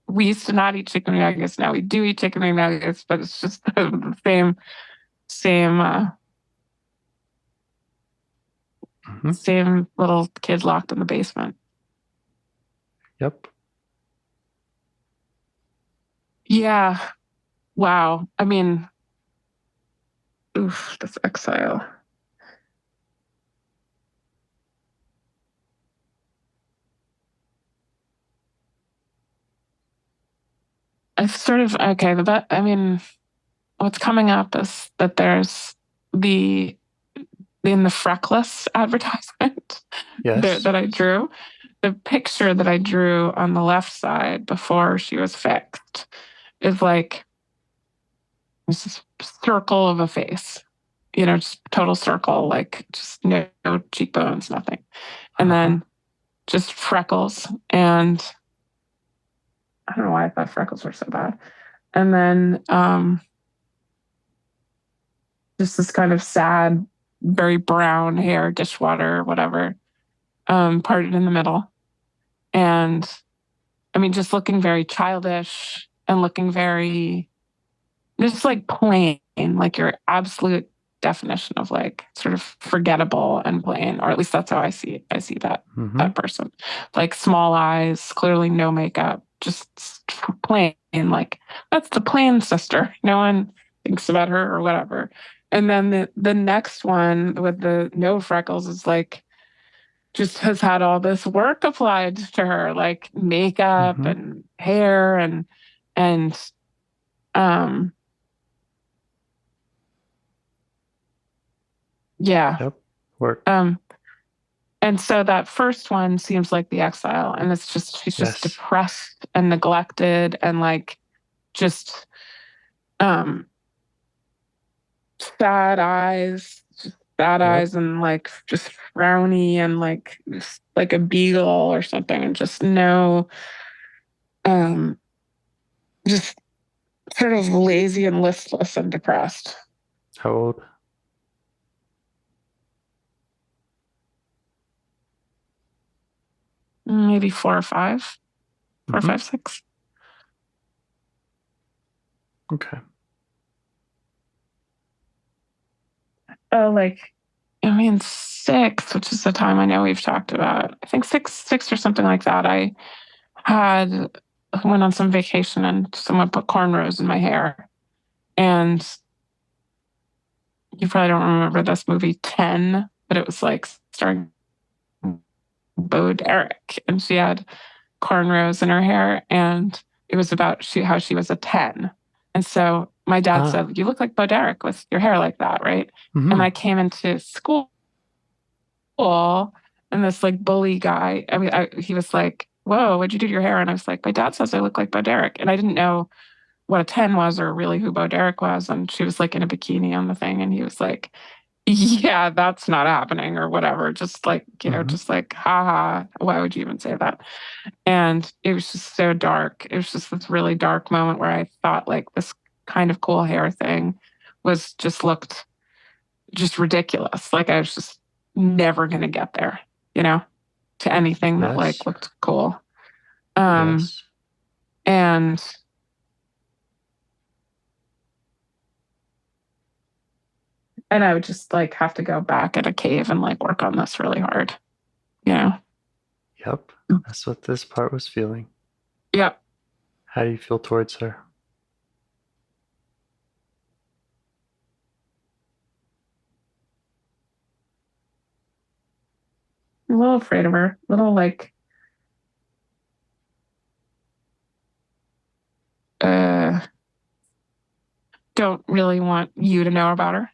We used to not eat chicken nuggets. Now we do eat chicken nuggets, but it's just the same same little kid locked in the basement. Yep. Yeah. Wow. I mean, oof, this exile. I've sort of, okay, but I mean, what's coming up is that there's in the Freckless advertisement that I drew, the picture that I drew on the left side before she was fixed is like this circle of a face, just total circle, like just no cheekbones, nothing. And then just freckles. And I don't know why I thought freckles were so bad. And then just this kind of sad, very brown hair, dishwater, whatever, parted in the middle. And I mean, just looking very childish and looking very, just like plain, like your absolute definition of like sort of forgettable and plain, or at least that's how I see it. I see that person, like small eyes, clearly no makeup, just plain, like, that's the plain sister. No one thinks about her or whatever. And then the next one with the no freckles is like, just has had all this work applied to her, like makeup and hair and yeah. Yep. Work. And so that first one seems like the exile, and it's just she's just depressed and neglected and like just sad eyes, and like just frowny and like a beagle or something, and just no just sort of lazy and listless and depressed. How old? Maybe 4 or 5. 4, 5, 6. Okay. Oh, like, I mean, 6, which is the time I know we've talked about. I think 6 or something like that. I went on some vacation and someone put cornrows in my hair. And you probably don't remember this movie 10, but it was like starring Bo Derek, and she had cornrows in her hair, and it was about how she was a 10. And so my dad said, "You look like Bo Derek with your hair like that, right?" And I came into school, and this like bully guy, I mean, he was like, "Whoa, what'd you do to your hair?" And I was like, "My dad says I look like Bo Derek." And I didn't know what a 10 was or really who Bo Derek was. And she was like in a bikini on the thing. And he was like, "Yeah, that's not happening," or whatever. Just like, just like, haha, why would you even say that? And it was just so dark. It was just this really dark moment where I thought like this kind of cool hair thing looked just ridiculous. Like I was just never going to get there, to anything that like looked cool. And I would just like have to go back at a cave and like work on this really hard, Yep. That's what this part was feeling. Yep. How do you feel towards her? I'm a little afraid of her. A little like, don't really want you to know about her,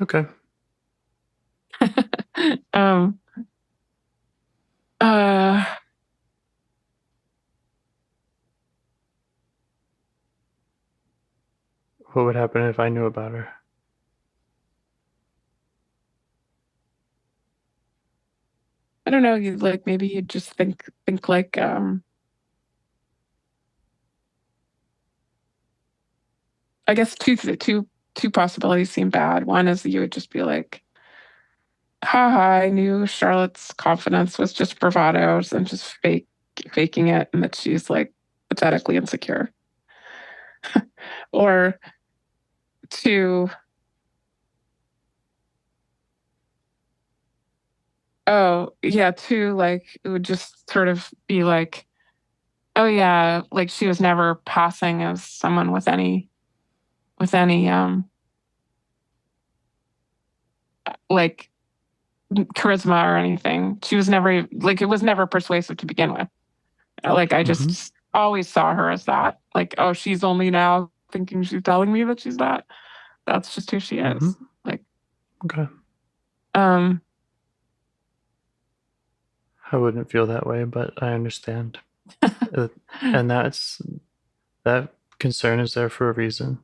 Okay. What would happen if I knew about her? I don't know. You like maybe you just think like I guess two possibilities seem bad. One is that you would just be like, haha, I knew Charlotte's confidence was just bravados and just faking it, and that she's like pathetically insecure. Or two, oh yeah, two, like it would just sort of be like, oh yeah, like she was never passing as someone with any like charisma or anything. She was never like, it was never persuasive to begin with. Like I just always saw her as that. Like, oh, she's only now thinking she's telling me that she's that. That's just who she is. Like, okay. Um, I wouldn't feel that way, but I understand. And that concern is there for a reason.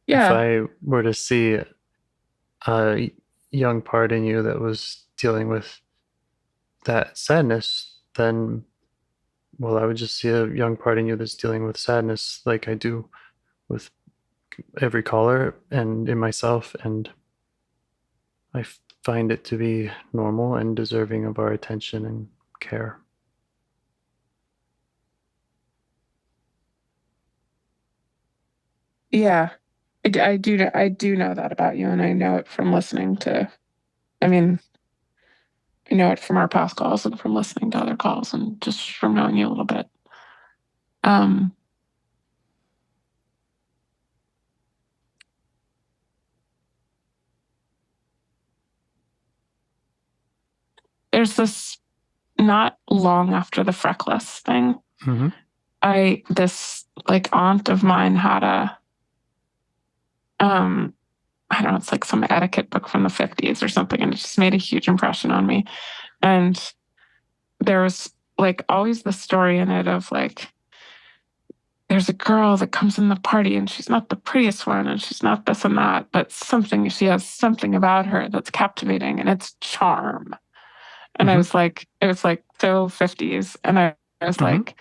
Yeah. If I were to see a young part in you that was dealing with that sadness, then, well, I would just see a young part in you that's dealing with sadness like I do with every caller and in myself. And I find it to be normal and deserving of our attention and care. Yeah. I do know that about you, and I know it from listening to, I mean, I know it from our past calls and from listening to other calls and just from knowing you a little bit. There's this, not long after the freckless thing, this like aunt of mine had a, I don't know, it's like some etiquette book from the 50s or something, and it just made a huge impression on me. And there was like always the story in it of like, there's a girl that comes in the party and she's not the prettiest one and she's not this and that, but she has something about her that's captivating, and it's charm. And I was like, it was like so 50s. And I was like,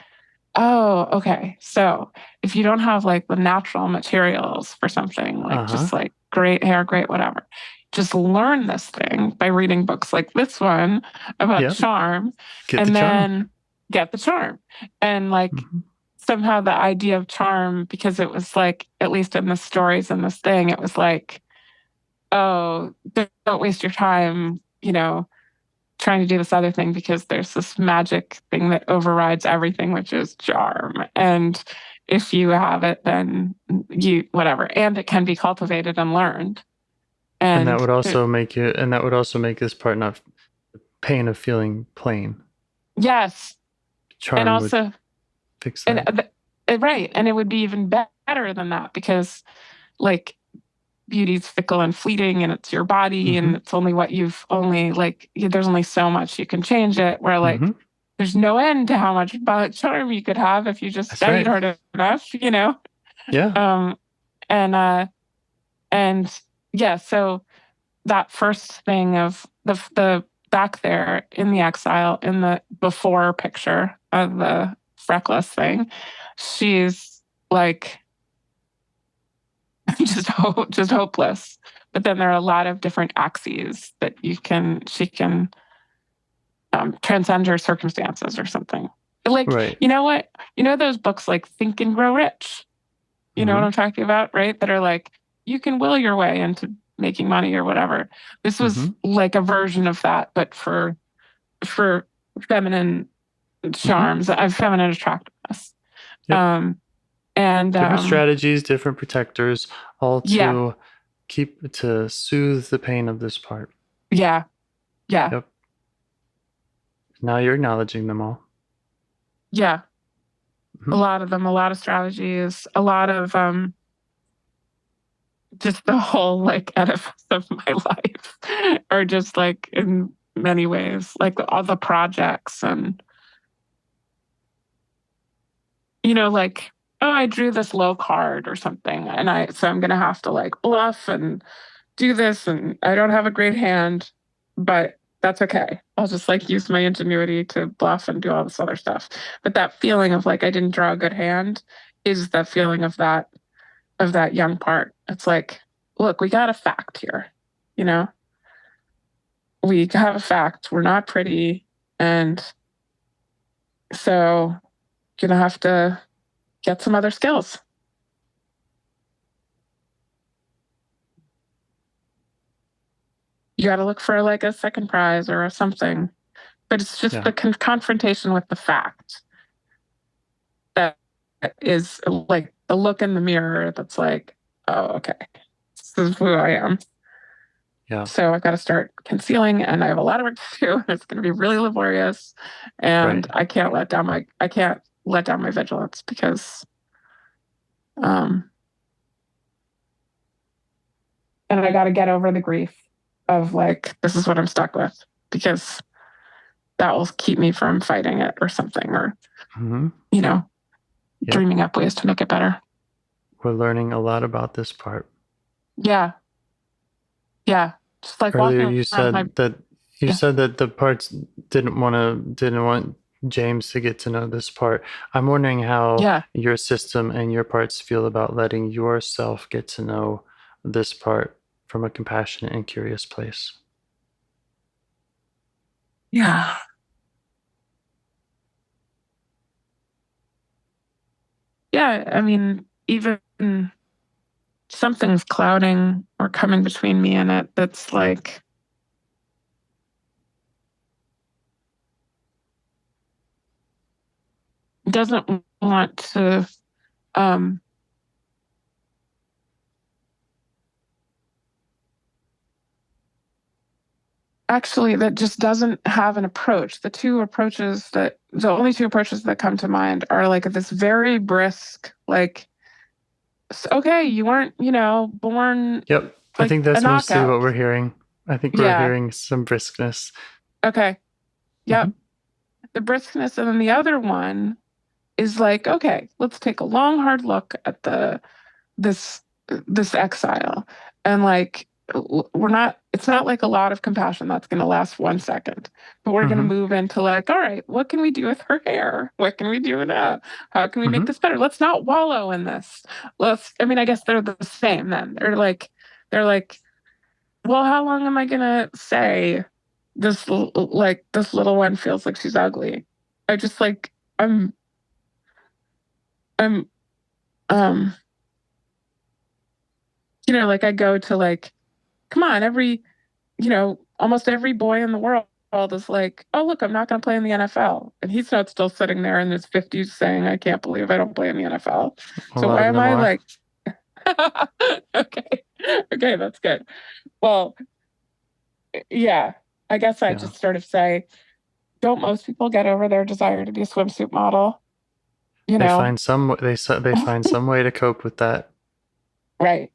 oh, okay. So if you don't have like the natural materials for something, like just like great hair, great whatever, just learn this thing by reading books like this one about charm, and then get the charm. And like somehow the idea of charm, because it was like, at least in the stories in this thing, it was like, oh, don't waste your time, trying to do this other thing, because there's this magic thing that overrides everything, which is charm. And if you have it, then whatever. And it can be cultivated and learned. And that would also make this part not pain of feeling plain. Yes. Charm and also would fix that. Right. And it would be even better than that, because like beauty's fickle and fleeting, and it's your body, and it's only what you've only like, there's only so much you can change it, where like there's no end to how much charm you could have if you just studied hard enough, Yeah. And yeah, so that first thing of the back there in the exile, in the before picture of the freckless thing, she's like just hopeless. But then there are a lot of different axes that she can transcend her circumstances or something. Like, you know what? You know those books like Think and Grow Rich? You know what I'm talking about, right? That are like, you can will your way into making money or whatever. This was like a version of that, but for feminine charms, feminine attractiveness. Yep. And different strategies, different protectors, all to to soothe the pain of this part. Yeah. Yep. Now you're acknowledging them all. Yeah. A lot of them, a lot of strategies, a lot of just the whole like edifice of my life, or just like in many ways, like all the projects, and like, oh, I drew this low card or something, and so I'm gonna have to like bluff and do this, and I don't have a great hand, but that's okay. I'll just like use my ingenuity to bluff and do all this other stuff. But that feeling of like I didn't draw a good hand is the feeling of that young part. It's like, look, we got a fact here, we have a fact. We're not pretty, and so you're gonna have to get some other skills. You got to look for like a second prize or something, but it's just the confrontation with the fact that is like the look in the mirror. That's like, oh, okay, this is who I am. Yeah. So I've got to start concealing, and I have a lot of work to do. It's going to be really laborious, and I can't let down my vigilance, because, and I got to get over the grief of like, this is what I'm stuck with, because that will keep me from fighting it or something, or dreaming up ways to make it better. We're learning a lot about this part. Yeah. Just like earlier, you said that the parts didn't want James to get to know this part. I'm wondering how your system and your parts feel about letting yourself get to know this part from a compassionate and curious place. Yeah. Yeah, I mean, even something's clouding or coming between me and it, that's like, doesn't want to actually, that just doesn't have an approach. The only two approaches that come to mind are like this very brisk, like, okay, you weren't, born. Yep. Like I think that's a mostly knockout. what we're hearing. I think we're hearing some briskness. Okay. Yep. The briskness. And then the other one is like, okay, let's take a long, hard look at this exile. And like, it's not like a lot of compassion that's going to last 1 second, but we're going to move into like, all right, what can we do with her hair? What can we do with that? How can we make this better? Let's not wallow in this. I guess they're the same then. They're like, well, how long am I going to say this little one feels like she's ugly? I just like, I'm, like I go to like, come on, almost every boy in the world is like, oh, look, I'm not going to play in the NFL. And he's not still sitting there in his 50s saying, I can't believe I don't play in the NFL. So why am I like, okay, that's good. Well, yeah, I guess I just sort of say, don't most people get over their desire to be a swimsuit model? They find some way to cope with that. Right.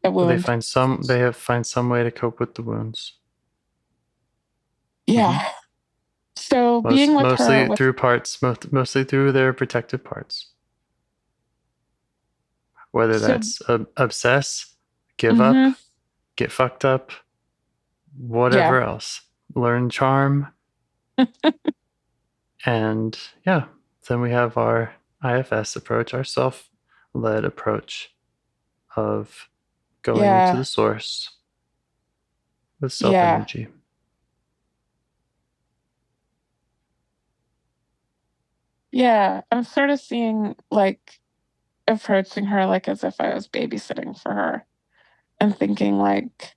The wound. They find some way to cope with the wounds. Yeah. So being with mostly her through parts, mostly through their protective parts. Whether that's obsess, give up, get fucked up, whatever else. Learn charm. And then we have our IFS approach, our self-led approach of going into the source with self-energy. Yeah, I'm sort of seeing like approaching her like as if I was babysitting for her and thinking like,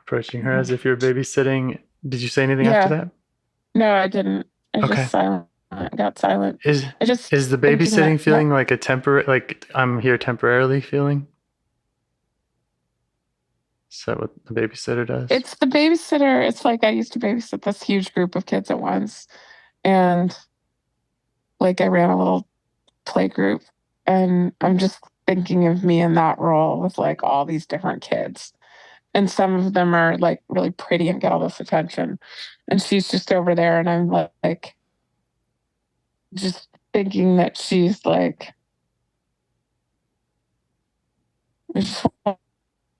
approaching her as if you're babysitting. Did you say anything after that? No, I didn't. I just silent. I got silent. Is the babysitting feeling like a temporary, like I'm here temporarily feeling? Is that what the babysitter does? It's the babysitter. It's like I used to babysit this huge group of kids at once. And like I ran a little play group. And I'm just thinking of me in that role with like all these different kids. And some of them are like really pretty and get all this attention. And she's just over there. And I'm like just thinking that she's like, I just want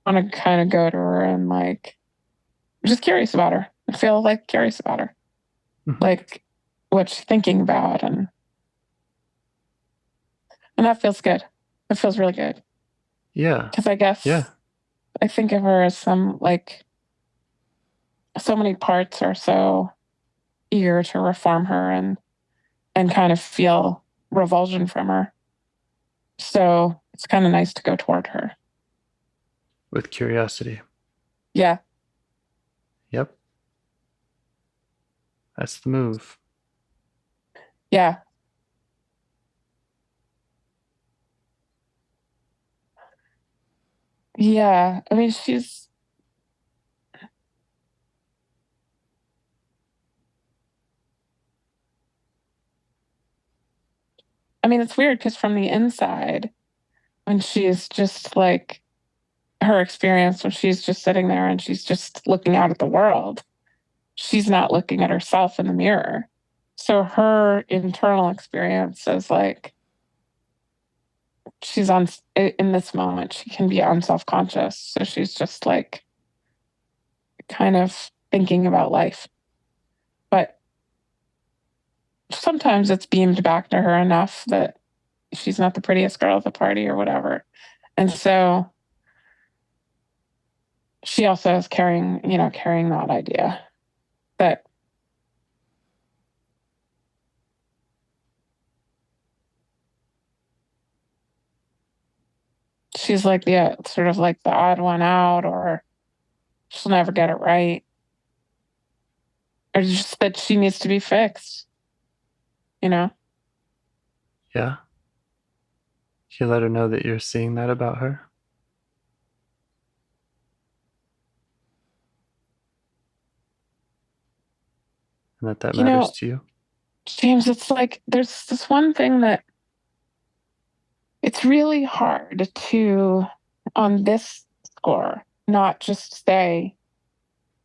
to kind of go to her and like, I'm just curious about her. I feel like curious about her. Like what she's thinking about. And that feels good. It feels really good. Yeah. Because I guess I think of her as some like, so many parts are so eager to reform her and kind of feel revulsion from her. So it's kind of nice to go toward her. With curiosity. Yeah. Yep. That's the move. Yeah. Yeah. I mean, it's weird because from the inside, when she's just like her experience, when she's just sitting there and she's just looking out at the world, she's not looking at herself in the mirror. So her internal experience is like, she's in this moment, she can be unself-conscious. So she's just like kind of thinking about life. But sometimes it's beamed back to her enough that she's not the prettiest girl at the party or whatever. And so she also is carrying that idea that she's like sort of like the odd one out, or she'll never get it right, or just that she needs to be fixed, you know? Yeah. You let her know that you're seeing that about her. And that matters to you. James, it's like there's this one thing that it's really hard to, on this score, not just say,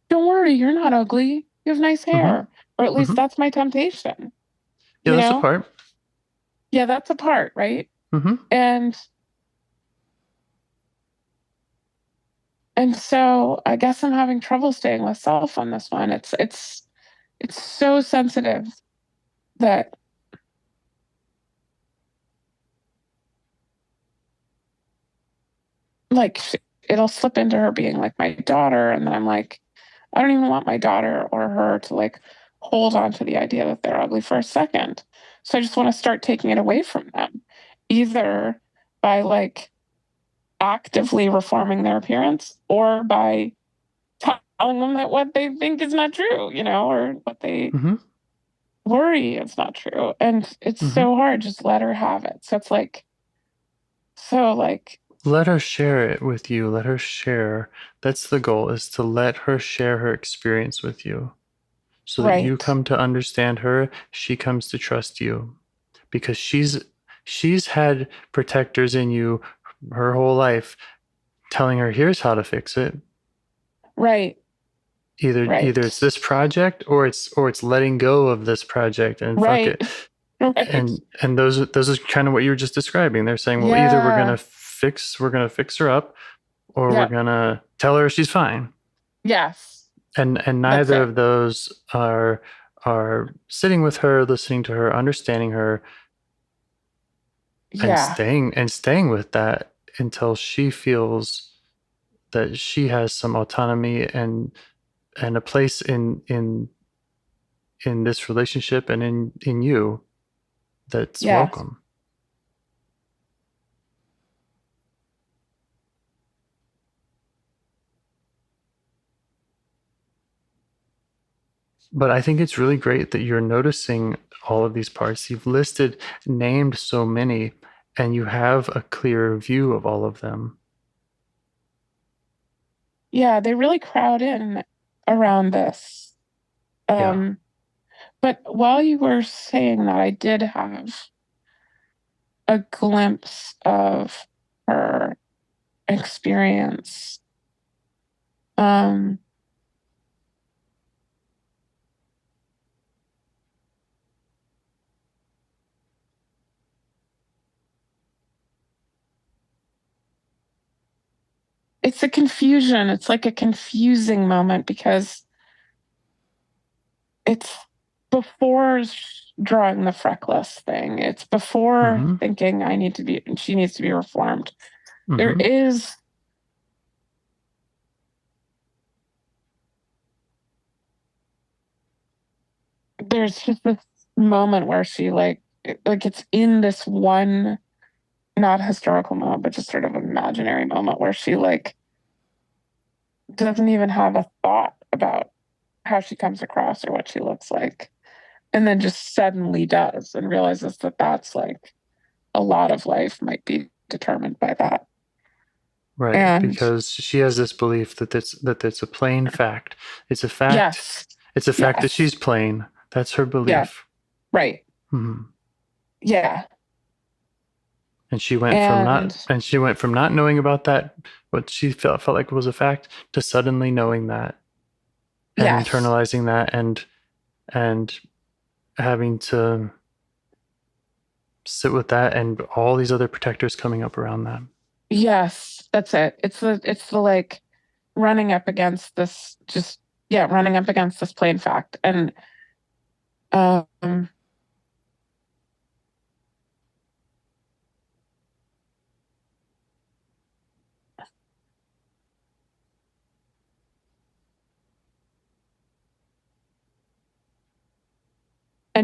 don't worry, you're not ugly. You have nice hair. Or at least that's my temptation. Yeah, that's a part. Yeah, that's a part, right? And so I guess I'm having trouble staying with self on this one. It's so sensitive that like it'll slip into her being like my daughter, and then I'm like, I don't even want my daughter or her to like hold on to the idea that they're ugly for a second. So I just want to start taking it away from them, either by like actively reforming their appearance or by telling them that what they think is not true, or what they worry is not true. And it's so hard. Just let her have it. So it's like, let her share it with you. Let her share. That's the goal, is to let her share her experience with you so that you come to understand her. She comes to trust you because she's had protectors in you her whole life telling her, here's how to fix it. Right. Either it's this project or it's letting go of this project and fuck it. And those are kind of what you were just describing. They're saying, well, either we're gonna fix her up, or we're gonna tell her she's fine. Yes. And neither of those are sitting with her, listening to her, understanding her, and staying with that until she feels that she has some autonomy and a place in this relationship and in you that's welcome. But I think it's really great that you're noticing all of these parts. You've named so many, and you have a clear view of all of them. Yeah, they really crowd in around this. But while you were saying that, I did have a glimpse of her experience. It's a confusion. It's like a confusing moment because it's before drawing the freckless thing. It's before thinking she needs to be reformed. There is there's just this moment where she like it's in this one, not historical moment, but just sort of imaginary moment where she like doesn't even have a thought about how she comes across or what she looks like, and then just suddenly does and realizes that that's like a lot of life might be determined by that. Right, because she has this belief that it's a plain fact. It's a fact. Yes. It's a fact that she's plain. That's her belief. Yeah. Right. Yeah. And she went from not knowing about that, what she felt like was a fact, to suddenly knowing that and internalizing that and having to sit with that and all these other protectors coming up around that. Yes, that's it. It's the like running up against this plain fact. And and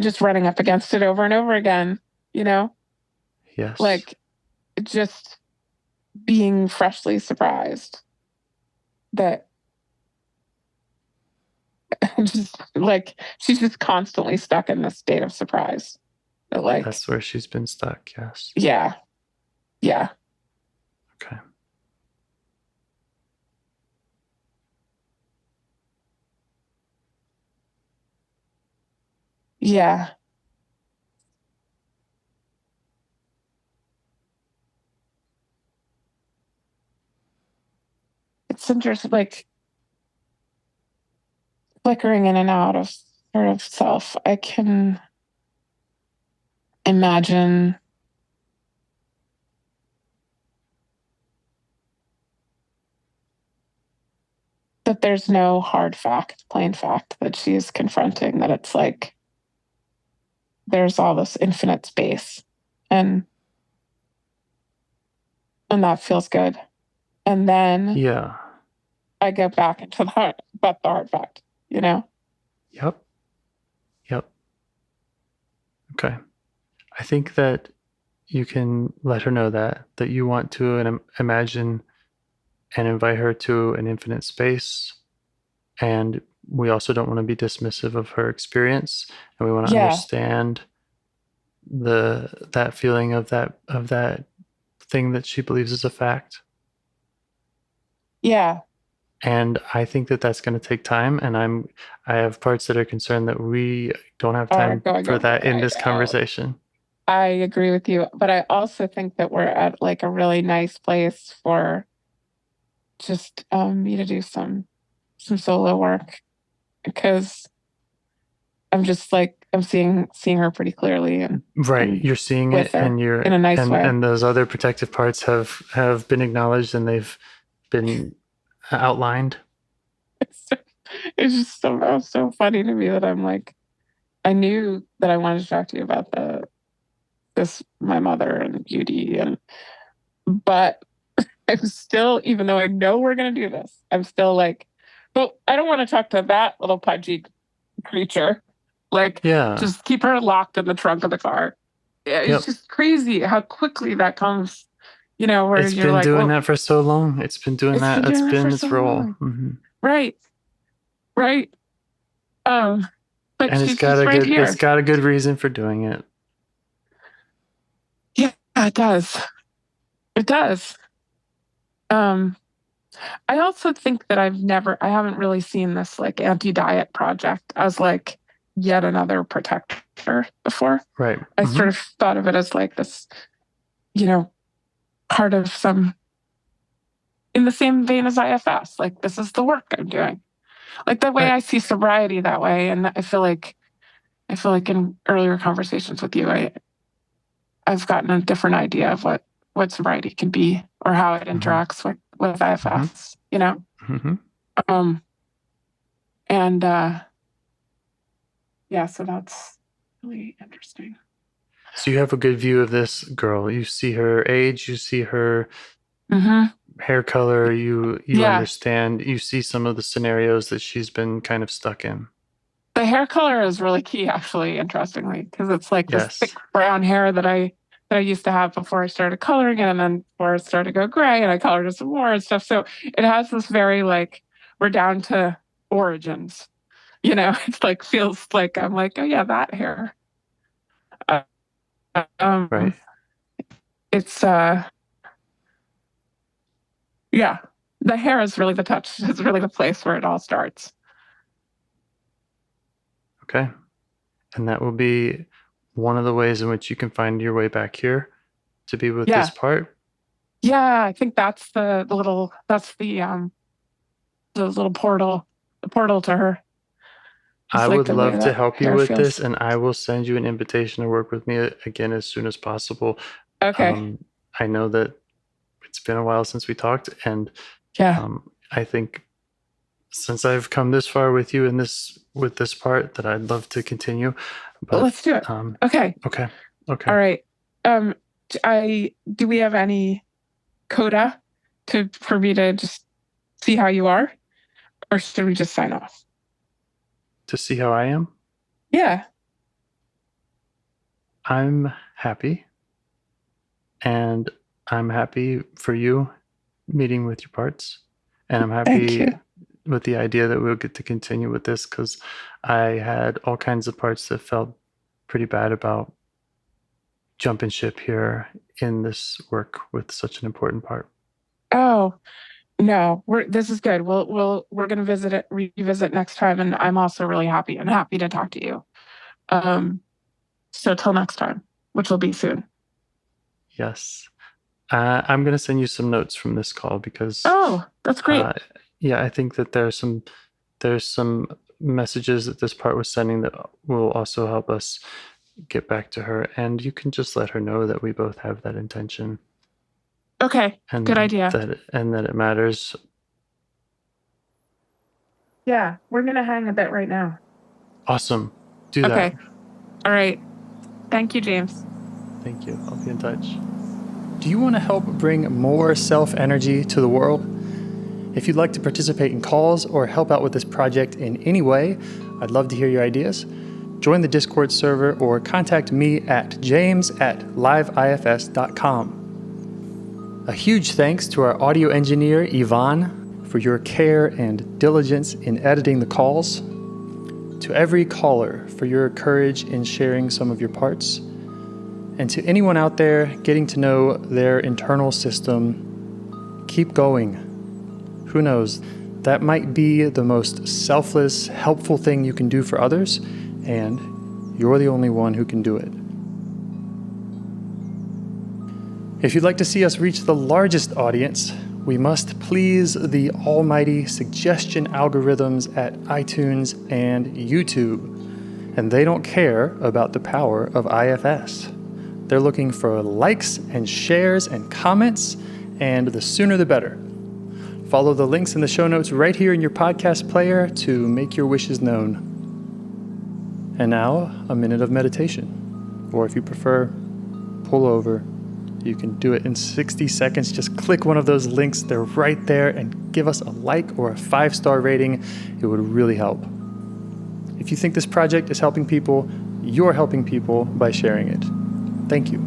just running up against it over and over again, Yes. like just being freshly surprised that just like she's just constantly stuck in this state of surprise. That, like, that's where she's been stuck. Yes. Yeah. Yeah. Okay. Yeah. It's interesting, like flickering in and out of sort of self. I can imagine that there's no hard fact, plain fact that she is confronting, that it's like there's all this infinite space, and that feels good. And then Yeah. I get back into the hard fact, you know? Yep. Okay. I think that you can let her know that you want to imagine and invite her to an infinite space. And we also don't want to be dismissive of her experience, and we want to understand that feeling of that thing that she believes is a fact. Yeah. And I think that that's going to take time, and I have parts that are concerned that we don't have time for that in this conversation. I agree with you, but I also think that we're at like a really nice place for just me to do some solo work, because I'm just like I'm seeing her pretty clearly, and you're seeing it, and you're in a nice way, and those other protective parts have been acknowledged, and they've been outlined. It's just so funny to me that I'm like, I knew that I wanted to talk to you about my mother and beauty, but I'm still, even though I know we're gonna do this, I'm still like, but I don't want to talk to that little pudgy creature. Like, just keep her locked in the trunk of the car. It's just crazy how quickly that comes. Where it's been doing that for so long. It's been doing that. It's been its role. Mm-hmm. Right. But and it's got a good reason for doing it. Yeah, it does. It does. I also think that I haven't really seen this like anti-diet project as like yet another protector before. Right. I sort of thought of it as like this, part of some, in the same vein as IFS, like this is the work I'm doing. Like the way I see sobriety that way. And I feel like in earlier conversations with you, I've gotten a different idea of what sobriety can be, or how it interacts with IFS, and so that's really interesting. So you have a good view of this girl. You see her age, you see her hair color, you understand, you see some of the scenarios that she's been kind of stuck in. The hair color is really key, actually, interestingly, because it's like this thick brown hair that I used to have before I started coloring it, and then before it started to go gray, and I colored it some more and stuff. So it has this very like, we're down to origins. It's like, feels like I'm like, oh yeah, that hair. Right. It's yeah, the hair is really the touch. It's really the place where it all starts. Okay. And that will be one of the ways in which you can find your way back here to be with this part. Yeah, I think that's the little portal, the portal to her. I would love to help you with this, and I will send you an invitation to work with me again as soon as possible. Okay. I know that it's been a while since we talked, and I think since I've come this far with you in with this part, that I'd love to continue. But let's do it. Okay. All right. Do we have any coda for me to just see how you are, or should we just sign off? To see how I am? Yeah. I'm happy, and I'm happy for you meeting with your parts, and I'm Thank happy you. with the idea that we'll get to continue with this, because I had all kinds of parts that felt pretty bad about jumping ship here in this work with such an important part. Oh, no, this is good. We're going to revisit next time. And I'm also really happy to talk to you. So till next time, which will be soon. Yes. I'm going to send you some notes from this call because that's great. Yeah, I think that there's some messages that this part was sending that will also help us get back to her, and you can just let her know that we both have that intention. Okay, And good idea. That it matters. Yeah, we're going to hang a bit right now. Awesome. Do that. Okay. All right. Thank you, James. Thank you. I'll be in touch. Do you want to help bring more self-energy to the world? If you'd like to participate in calls or help out with this project in any way, I'd love to hear your ideas. Join the Discord server or contact me at james@liveifs.com. A huge thanks to our audio engineer, Yvonne, for your care and diligence in editing the calls. To every caller for your courage in sharing some of your parts. And to anyone out there getting to know their internal system, keep going. Who knows? That might be the most selfless, helpful thing you can do for others, and you're the only one who can do it. If you'd like to see us reach the largest audience, we must please the almighty suggestion algorithms at iTunes and YouTube. And they don't care about the power of IFS. They're looking for likes and shares and comments, and the sooner the better. Follow the links in the show notes right here in your podcast player to make your wishes known. And now, a minute of meditation. Or if you prefer, pull over. You can do it in 60 seconds. Just click one of those links. They're right there, and give us a like or a 5-star rating. It would really help. If you think this project is helping people, you're helping people by sharing it. Thank you.